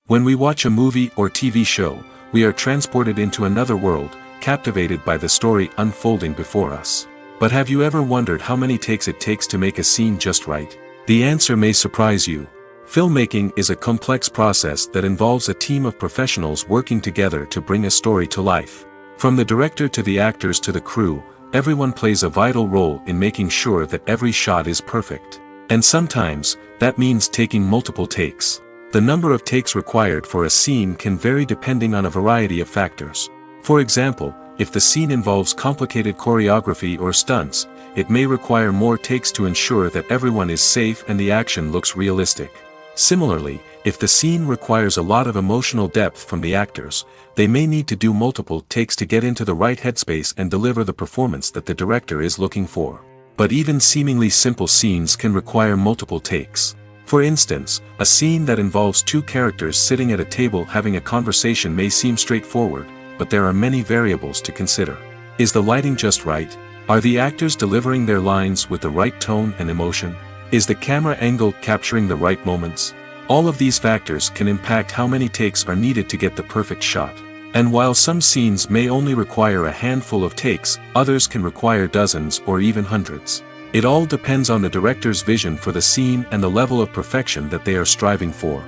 [SPEAKER 1] When we watch a movie or TV show, we are transported into another world, captivated by the story unfolding before us. But have you ever wondered how many takes it takes to make a scene just right? The answer may surprise you. Filmmaking is a complex process that involves a team of professionals working together to bring a story to life. From the director to the actors to the crew, everyone plays a vital role in making sure that every shot is perfect. And sometimes, that means taking multiple takes. The number of takes required for a scene can vary depending on a variety of factors. For example, if the scene involves complicated choreography or stunts, it may require more takes to ensure that everyone is safe and the action looks realistic. Similarly, if the scene requires a lot of emotional depth from the actors, they may need to do multiple takes to get into the right headspace and deliver the performance that the director is looking for. But even seemingly simple scenes can require multiple takes. For instance, a scene that involves two characters sitting at a table having a conversation may seem straightforward, but there are many variables to consider. Is the lighting just right? Are the actors delivering their lines with the right tone and emotion? Is the camera angle capturing the right moments? All of these factors can impact how many takes are needed to get the perfect shot. And while some scenes may only require a handful of takes, others can require dozens or even hundreds. It all depends on the director's vision for the scene and the level of perfection that they are striving for.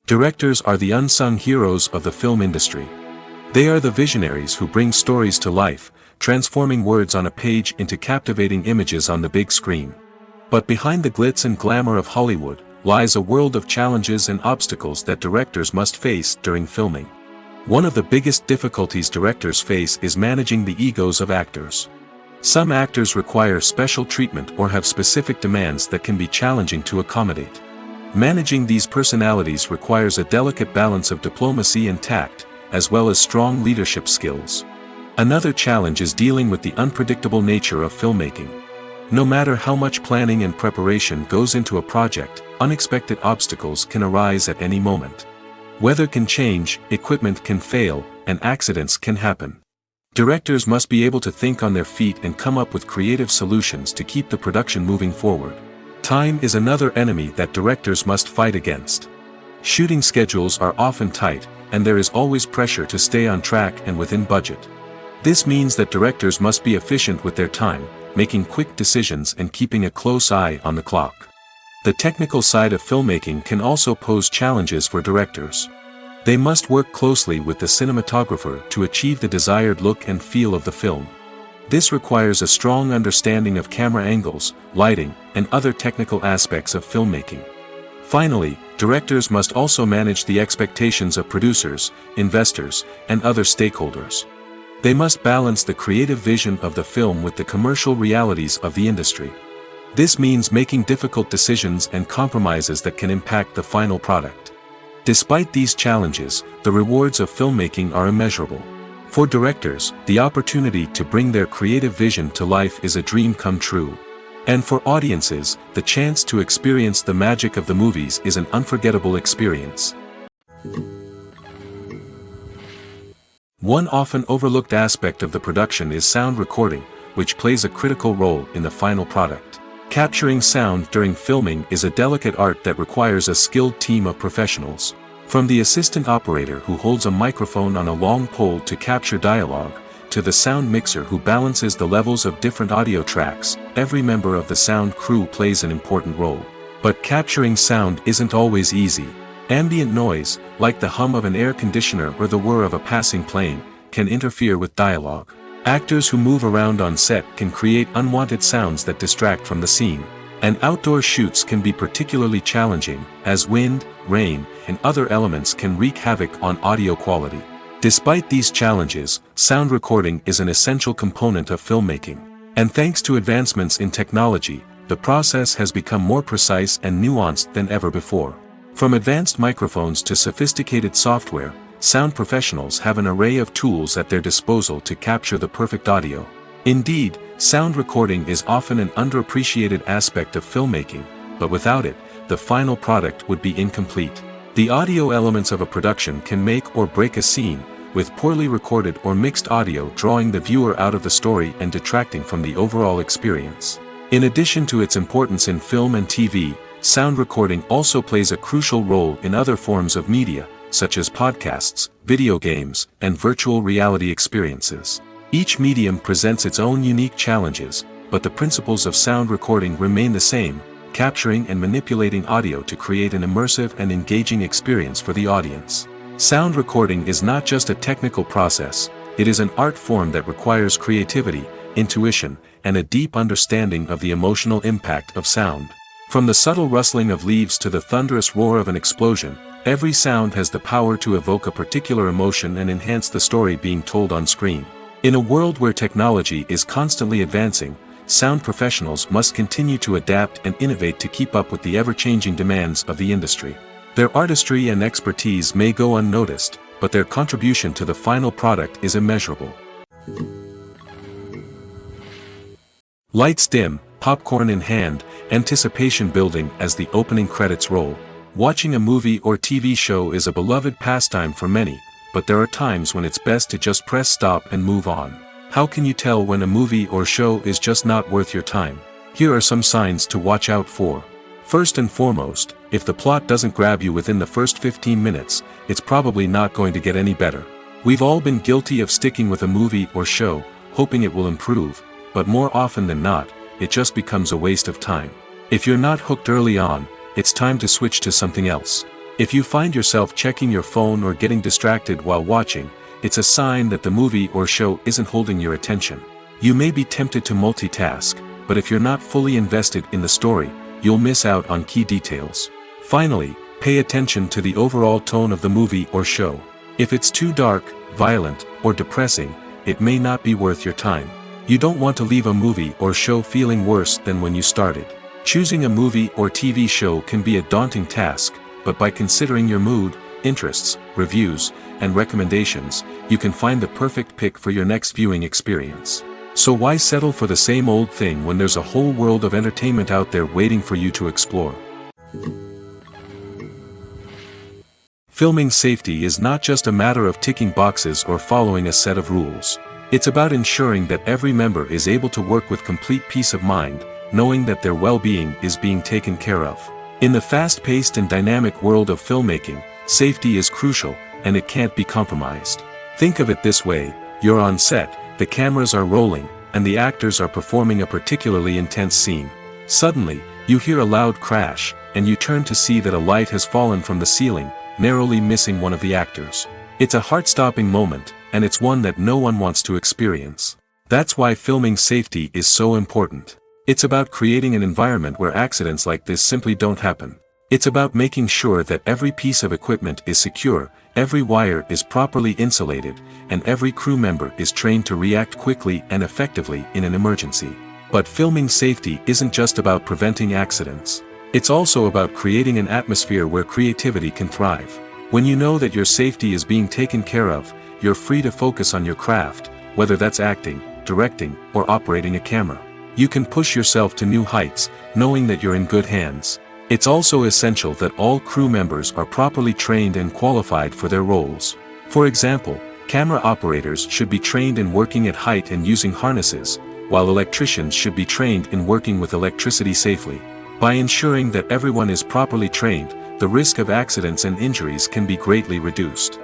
[SPEAKER 1] Directors are the unsung heroes of the film industry. They are the visionaries who bring stories to life, transforming words on a page into captivating images on the big screen. But behind the glitz and glamour of Hollywood, lies a world of challenges and obstacles that directors must face during filming. One of the biggest difficulties directors face is managing the egos of actors. Some actors require special treatment or have specific demands that can be challenging to accommodate. Managing these personalities requires a delicate balance of diplomacy and tact, as well as strong leadership skills. Another challenge is dealing with the unpredictable nature of filmmaking. No matter how much planning and preparation goes into a project, unexpected obstacles can arise at any moment. Weather can change, equipment can fail, and accidents can happen. Directors must be able to think on their feet and come up with creative solutions to keep the production moving forward. Time is another enemy that directors must fight against. Shooting schedules are often tight, and there is always pressure to stay on track and within budget. This means that directors must be efficient with their time, making quick decisions and keeping a close eye on the clock. The technical side of filmmaking can also pose challenges for directors. They must work closely with the cinematographer to achieve the desired look and feel of the film. This requires a strong understanding of camera angles, lighting, and other technical aspects of filmmaking. Finally, directors must also manage the expectations of producers, investors, and other stakeholders. They must balance the creative vision of the film with the commercial realities of the industry. This means making difficult decisions and compromises that can impact the final product. Despite these challenges, the rewards of filmmaking are immeasurable. For directors, the opportunity to bring their creative vision to life is a dream come true. And for audiences, the chance to experience the magic of the movies is an unforgettable experience. One often overlooked aspect of the production is sound recording, which plays a critical role in the final product. Capturing sound during filming is a delicate art that requires a skilled team of professionals. From the assistant operator who holds a microphone on a long pole to capture dialogue, to the sound mixer who balances the levels of different audio tracks, every member of the sound crew plays an important role. But capturing sound isn't always easy. Ambient noise, like the hum of an air conditioner or the whir of a passing plane, can interfere with dialogue. Actors who move around on set can create unwanted sounds that distract from the scene. And outdoor shoots can be particularly challenging, as wind, rain, and other elements can wreak havoc on audio quality. Despite these challenges, sound recording is an essential component of filmmaking. And thanks to advancements in technology, the process has become more precise and nuanced than ever before. From advanced microphones to sophisticated software, sound professionals have an array of tools at their disposal to capture the perfect audio. Indeed, sound recording is often an underappreciated aspect of filmmaking, but without it, the final product would be incomplete. The audio elements of a production can make or break a scene, with poorly recorded or mixed audio drawing the viewer out of the story and detracting from the overall experience. In addition to its importance in film and TV, sound recording also plays a crucial role in other forms of media, such as podcasts, video games, and virtual reality experiences. Each medium presents its own unique challenges, but the principles of sound recording remain the same, capturing and manipulating audio to create an immersive and engaging experience for the audience. Sound recording is not just a technical process, it is an art form that requires creativity, intuition, and a deep understanding of the emotional impact of sound. From the subtle rustling of leaves to the thunderous roar of an explosion, every sound has the power to evoke a particular emotion and enhance the story being told on screen. In a world where technology is constantly advancing, sound professionals must continue to adapt and innovate to keep up with the ever-changing demands of the industry. Their artistry and expertise may go unnoticed, but their contribution to the final product is immeasurable. Lights dim, popcorn in hand, anticipation building as the opening credits roll. Watching a movie or TV show is a beloved pastime for many, but there are times when it's best to just press stop and move on. How can you tell when a movie or show is just not worth your time? Here are some signs to watch out for. First and foremost, if the plot doesn't grab you within the first 15 minutes, it's probably not going to get any better. We've all been guilty of sticking with a movie or show, hoping it will improve, but more often than not, it just becomes a waste of time. If you're not hooked early on, it's time to switch to something else. If you find yourself checking your phone or getting distracted while watching, it's a sign that the movie or show isn't holding your attention. You may be tempted to multitask, but if you're not fully invested in the story, you'll miss out on key details. Finally, pay attention to the overall tone of the movie or show. If it's too dark, violent, or depressing, it may not be worth your time. You don't want to leave a movie or show feeling worse than when you started. Choosing a movie or TV show can be a daunting task, but by considering your mood, interests, reviews, and recommendations, you can find the perfect pick for your next viewing experience. So why settle for the same old thing when there's a whole world of entertainment out there waiting for you to explore? Filming safety is not just a matter of ticking boxes or following a set of rules. It's about ensuring that every member is able to work with complete peace of mind, knowing that their well-being is being taken care of. In the fast-paced and dynamic world of filmmaking, safety is crucial, and it can't be compromised. Think of it this way: you're on set, the cameras are rolling, and the actors are performing a particularly intense scene. Suddenly, you hear a loud crash, and you turn to see that a light has fallen from the ceiling, narrowly missing one of the actors. It's a heart-stopping moment, and it's one that no one wants to experience. That's why filming safety is so important. It's about creating an environment where accidents like this simply don't happen. It's about making sure that every piece of equipment is secure, every wire is properly insulated, and every crew member is trained to react quickly and effectively in an emergency. But filming safety isn't just about preventing accidents. It's also about creating an atmosphere where creativity can thrive. When you know that your safety is being taken care of, you're free to focus on your craft, whether that's acting, directing, or operating a camera. You can push yourself to new heights, knowing that you're in good hands. It's also essential that all crew members are properly trained and qualified for their roles. For example, camera operators should be trained in working at height and using harnesses, while electricians should be trained in working with electricity safely. By ensuring that everyone is properly trained, the risk of accidents and injuries can be greatly reduced.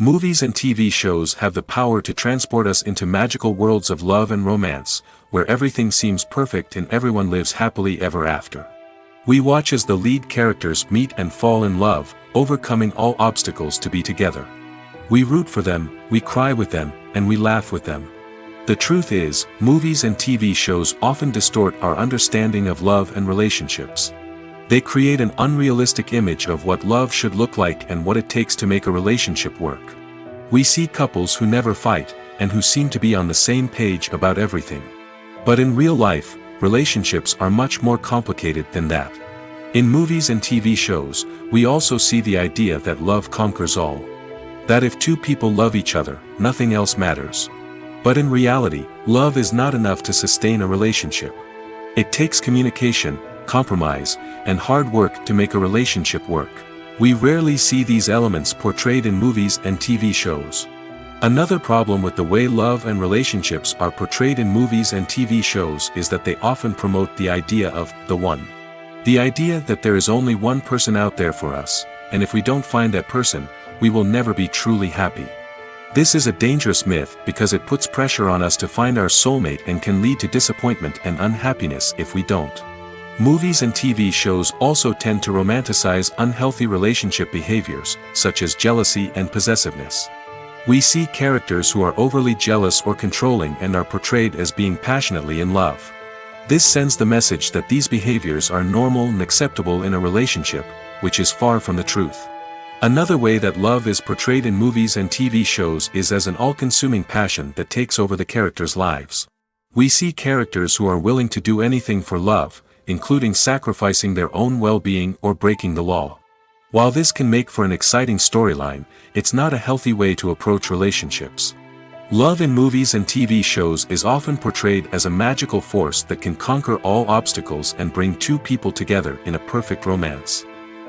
[SPEAKER 1] Movies and TV shows have the power to transport us into magical worlds of love and romance, where everything seems perfect and everyone lives happily ever after. We watch as the lead characters meet and fall in love, overcoming all obstacles to be together. We root for them, we cry with them, and we laugh with them. The truth is, movies and TV shows often distort our understanding of love and relationships. They create an unrealistic image of what love should look like and what it takes to make a relationship work. We see couples who never fight, and who seem to be on the same page about everything. But in real life, relationships are much more complicated than that. In movies and TV shows, we also see the idea that love conquers all. That if two people love each other, nothing else matters. But in reality, love is not enough to sustain a relationship. It takes communication, compromise, and hard work to make a relationship work. We rarely see these elements portrayed in movies and TV shows. Another problem with the way love and relationships are portrayed in movies and TV shows is that they often promote the idea of the one. The idea that there is only one person out there for us, and if we don't find that person, we will never be truly happy. This is a dangerous myth because it puts pressure on us to find our soulmate and can lead to disappointment and unhappiness if we don't. Movies and TV shows also tend to romanticize unhealthy relationship behaviors, such as jealousy and possessiveness. We see characters who are overly jealous or controlling and are portrayed as being passionately in love. This sends the message that these behaviors are normal and acceptable in a relationship, which is far from the truth. Another way that love is portrayed in movies and TV shows is as an all-consuming passion that takes over the characters' lives. We see characters who are willing to do anything for love, including sacrificing their own well-being or breaking the law. While this can make for an exciting storyline, it's not a healthy way to approach relationships. Love in movies and TV shows is often portrayed as a magical force that can conquer all obstacles and bring two people together in a perfect romance.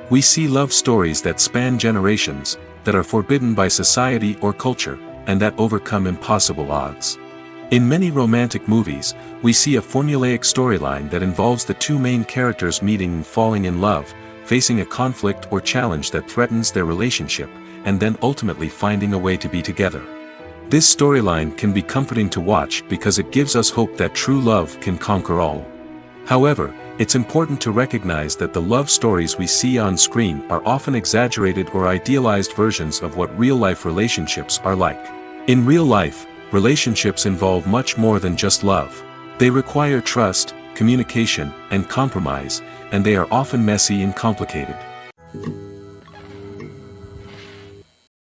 [SPEAKER 1] We see love stories that span generations, that are forbidden by society or culture, and that overcome impossible odds. In many romantic movies, we see a formulaic storyline that involves the two main characters meeting and falling in love, facing a conflict or challenge that threatens their relationship, and then ultimately finding a way to be together. This storyline can be comforting to watch because it gives us hope that true love can conquer all. However, It's important to recognize that the love stories we see on screen are often exaggerated or idealized versions of what real-life relationships are like. In real life, relationships involve much more than just love. They require trust, communication, and compromise, and they are often messy and complicated.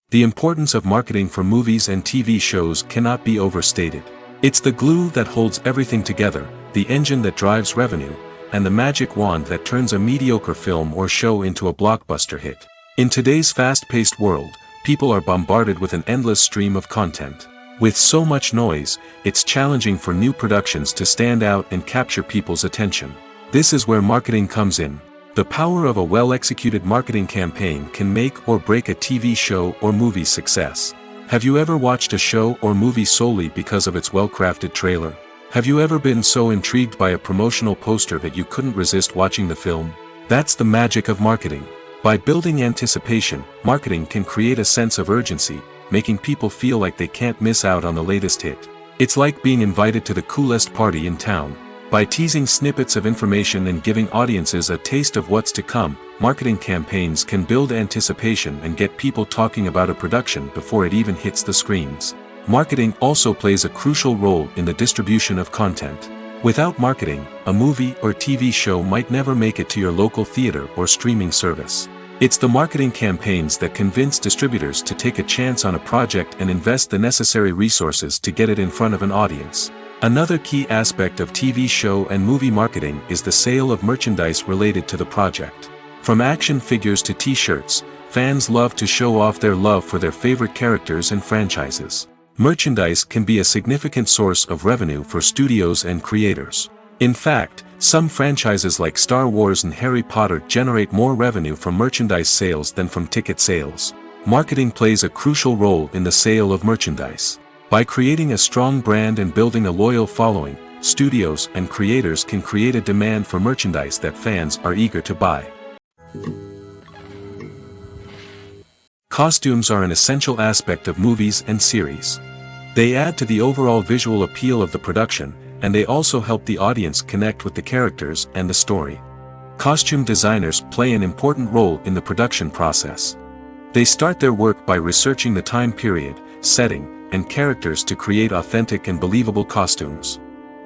[SPEAKER 1] The importance of marketing for movies and TV shows cannot be overstated. It's the glue that holds everything together, the engine that drives revenue, and the magic wand that turns a mediocre film or show into a blockbuster hit. In today's fast-paced world, people are bombarded with an endless stream of content. With so much noise, it's challenging for new productions to stand out and capture people's attention. This is where marketing comes in. The power of a well-executed marketing campaign can make or break a TV show or movie's success. Have you ever watched a show or movie solely because of its well-crafted trailer? Have you ever been so intrigued by a promotional poster that you couldn't resist watching the film? That's the magic of marketing. By building anticipation, marketing can create a sense of urgency, making people feel like they can't miss out on the latest hit. It's like being invited to the coolest party in town. By teasing snippets of information and giving audiences a taste of what's to come, marketing campaigns can build anticipation and get people talking about a production before it even hits the screens. Marketing also plays a crucial role in the distribution of content. Without marketing, a movie or TV show might never make it to your local theater or streaming service. It's the marketing campaigns that convince distributors to take a chance on a project and invest the necessary resources to get it in front of an audience. Another key aspect of TV show and movie marketing is the sale of merchandise related to the project. From action figures to t-shirts, fans love to show off their love for their favorite characters and franchises. Merchandise can be a significant source of revenue for studios and creators. In fact, some franchises like Star Wars and Harry Potter generate more revenue from merchandise sales than from ticket sales. Marketing plays a crucial role in the sale of merchandise. By creating a strong brand and building a loyal following, studios and creators can create a demand for merchandise that fans are eager to buy. Costumes are an essential aspect of movies and series. They add to the overall visual appeal of the production, and they also help the audience connect with the characters and the story. Costume designers play an important role in the production process. They start their work by researching the time period, setting, and characters to create authentic and believable costumes.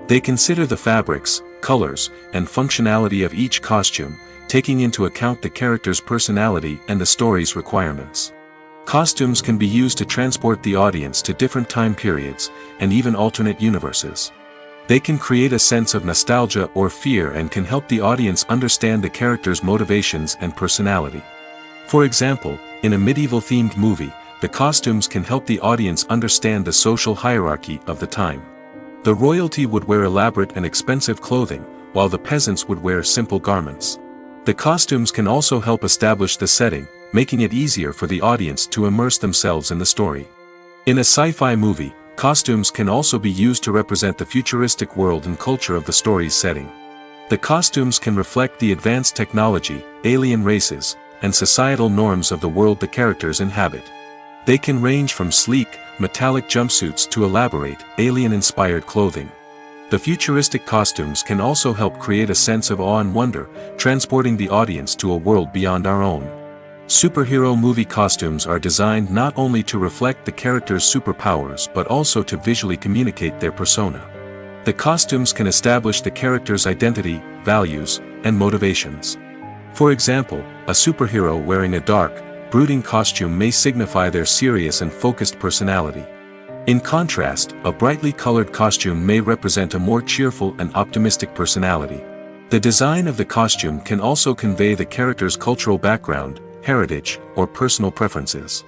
[SPEAKER 1] They consider the fabrics, colors, and functionality of each costume, taking into account the character's personality and the story's requirements. Costumes can be used to transport the audience to different time periods, and even alternate universes. They can create a sense of nostalgia or fear and can help the audience understand the character's motivations and personality. For example, in a medieval-themed movie, the costumes can help the audience understand the social hierarchy of the time. The royalty would wear elaborate and expensive clothing, while the peasants would wear simple garments. The costumes can also help establish the setting, making it easier for the audience to immerse themselves in the story. In a sci-fi movie, costumes can also be used to represent the futuristic world and culture of the story's setting. The costumes can reflect the advanced technology, alien races, and societal norms of the world the characters inhabit. They can range from sleek, metallic jumpsuits to elaborate, alien-inspired clothing. The futuristic costumes can also help create a sense of awe and wonder, transporting the audience to a world beyond our own. Superhero movie costumes are designed not only to reflect the character's superpowers but also to visually communicate their persona. The costumes can establish the character's identity, values, and motivations. For example, a superhero wearing a dark, brooding costume may signify their serious and focused personality. In contrast, a brightly colored costume may represent a more cheerful and optimistic personality. The design of the costume can also convey the character's cultural background, heritage, or personal preferences.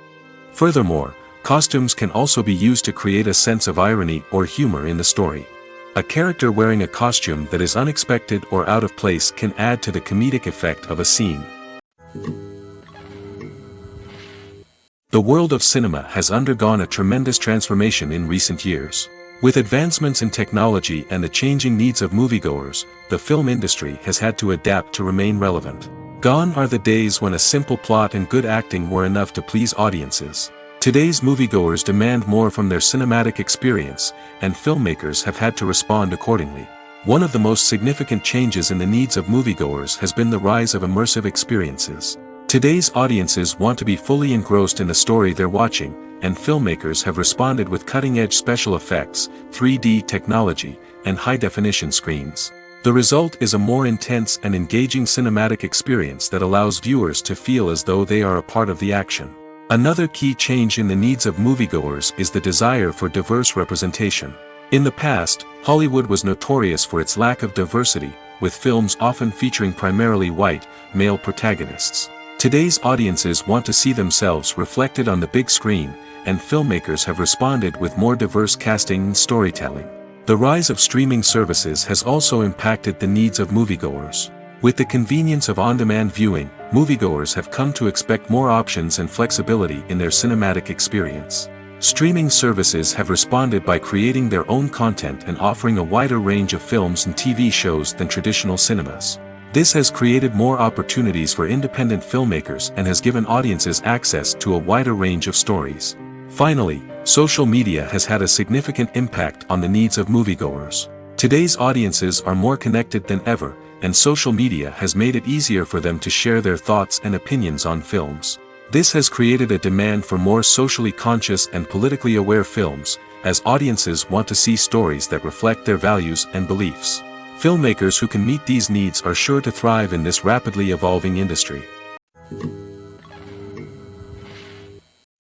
[SPEAKER 1] Furthermore, costumes can also be used to create a sense of irony or humor in the story. A character wearing a costume that is unexpected or out of place can add to the comedic effect of a scene. The world of cinema has undergone a tremendous transformation in recent years. With advancements in technology and the changing needs of moviegoers, the film industry has had to adapt to remain relevant. Gone are the days when a simple plot and good acting were enough to please audiences. Today's moviegoers demand more from their cinematic experience, and filmmakers have had to respond accordingly. One of the most significant changes in the needs of moviegoers has been the rise of immersive experiences. Today's audiences want to be fully engrossed in the story they're watching, and filmmakers have responded with cutting-edge special effects, 3D technology, and high-definition screens. The result is a more intense and engaging cinematic experience that allows viewers to feel as though they are a part of the action. Another key change in the needs of moviegoers is the desire for diverse representation. In the past, Hollywood was notorious for its lack of diversity, with films often featuring primarily white, male protagonists. Today's audiences want to see themselves reflected on the big screen, and filmmakers have responded with more diverse casting and storytelling. The rise of streaming services has also impacted the needs of moviegoers. With the convenience of on-demand viewing, moviegoers have come to expect more options and flexibility in their cinematic experience. Streaming services have responded by creating their own content and offering a wider range of films and TV shows than traditional cinemas. This has created more opportunities for independent filmmakers and has given audiences access to a wider range of stories. Finally, social media has had a significant impact on the needs of moviegoers. Today's audiences are more connected than ever, and social media has made it easier for them to share their thoughts and opinions on films. This has created a demand for more socially conscious and politically aware films, as audiences want to see stories that reflect their values and beliefs. Filmmakers who can meet these needs are sure to thrive in this rapidly evolving industry.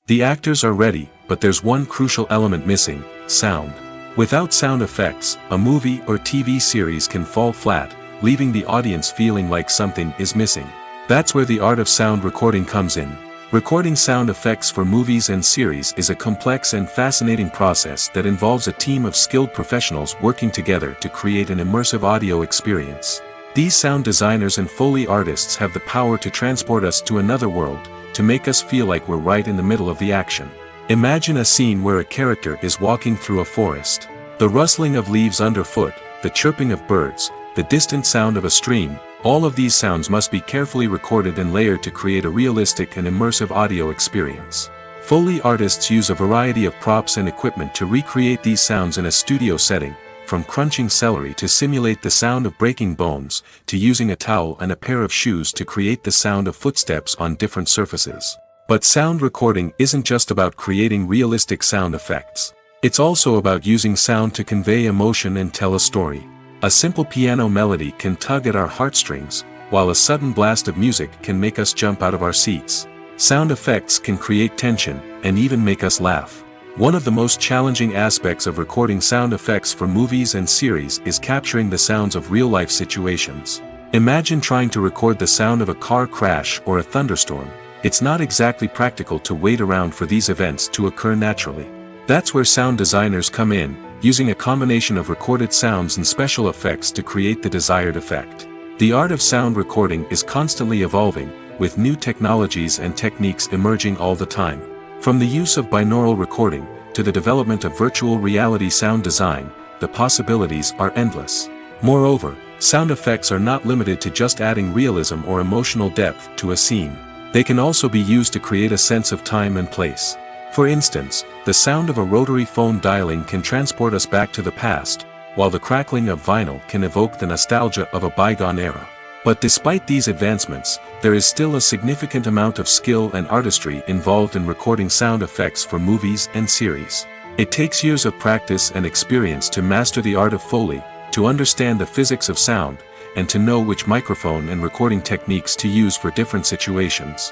[SPEAKER 1] The actors are ready, but there's one crucial element missing: sound. Without sound effects, a movie or TV series can fall flat, leaving the audience feeling like something is missing. That's where the art of sound recording comes in. Recording sound effects for movies and series is a complex and fascinating process that involves a team of skilled professionals working together to create an immersive audio experience. These sound designers and Foley artists have the power to transport us to another world, to make us feel like we're right in the middle of the action. Imagine a scene where a character is walking through a forest. The rustling of leaves underfoot, the chirping of birds, the distant sound of a stream, all of these sounds must be carefully recorded and layered to create a realistic and immersive audio experience. Foley artists use a variety of props and equipment to recreate these sounds in a studio setting, from crunching celery to simulate the sound of breaking bones, to using a towel and a pair of shoes to create the sound of footsteps on different surfaces. But sound recording isn't just about creating realistic sound effects. It's also about using sound to convey emotion and tell a story. A simple piano melody can tug at our heartstrings, while a sudden blast of music can make us jump out of our seats. Sound effects can create tension, and even make us laugh. One of the most challenging aspects of recording sound effects for movies and series is capturing the sounds of real-life situations. Imagine trying to record the sound of a car crash or a thunderstorm. It's not exactly practical to wait around for these events to occur naturally. That's where sound designers come in, using a combination of recorded sounds and special effects to create the desired effect. The art of sound recording is constantly evolving, with new technologies and techniques emerging all the time. From the use of binaural recording, to the development of virtual reality sound design, the possibilities are endless. Moreover, sound effects are not limited to just adding realism or emotional depth to a scene. They can also be used to create a sense of time and place. For instance, the sound of a rotary phone dialing can transport us back to the past, while the crackling of vinyl can evoke the nostalgia of a bygone era. But despite these advancements, there is still a significant amount of skill and artistry involved in recording sound effects for movies and series. It takes years of practice and experience to master the art of Foley, to understand the physics of sound, and to know which microphone and recording techniques to use for different situations.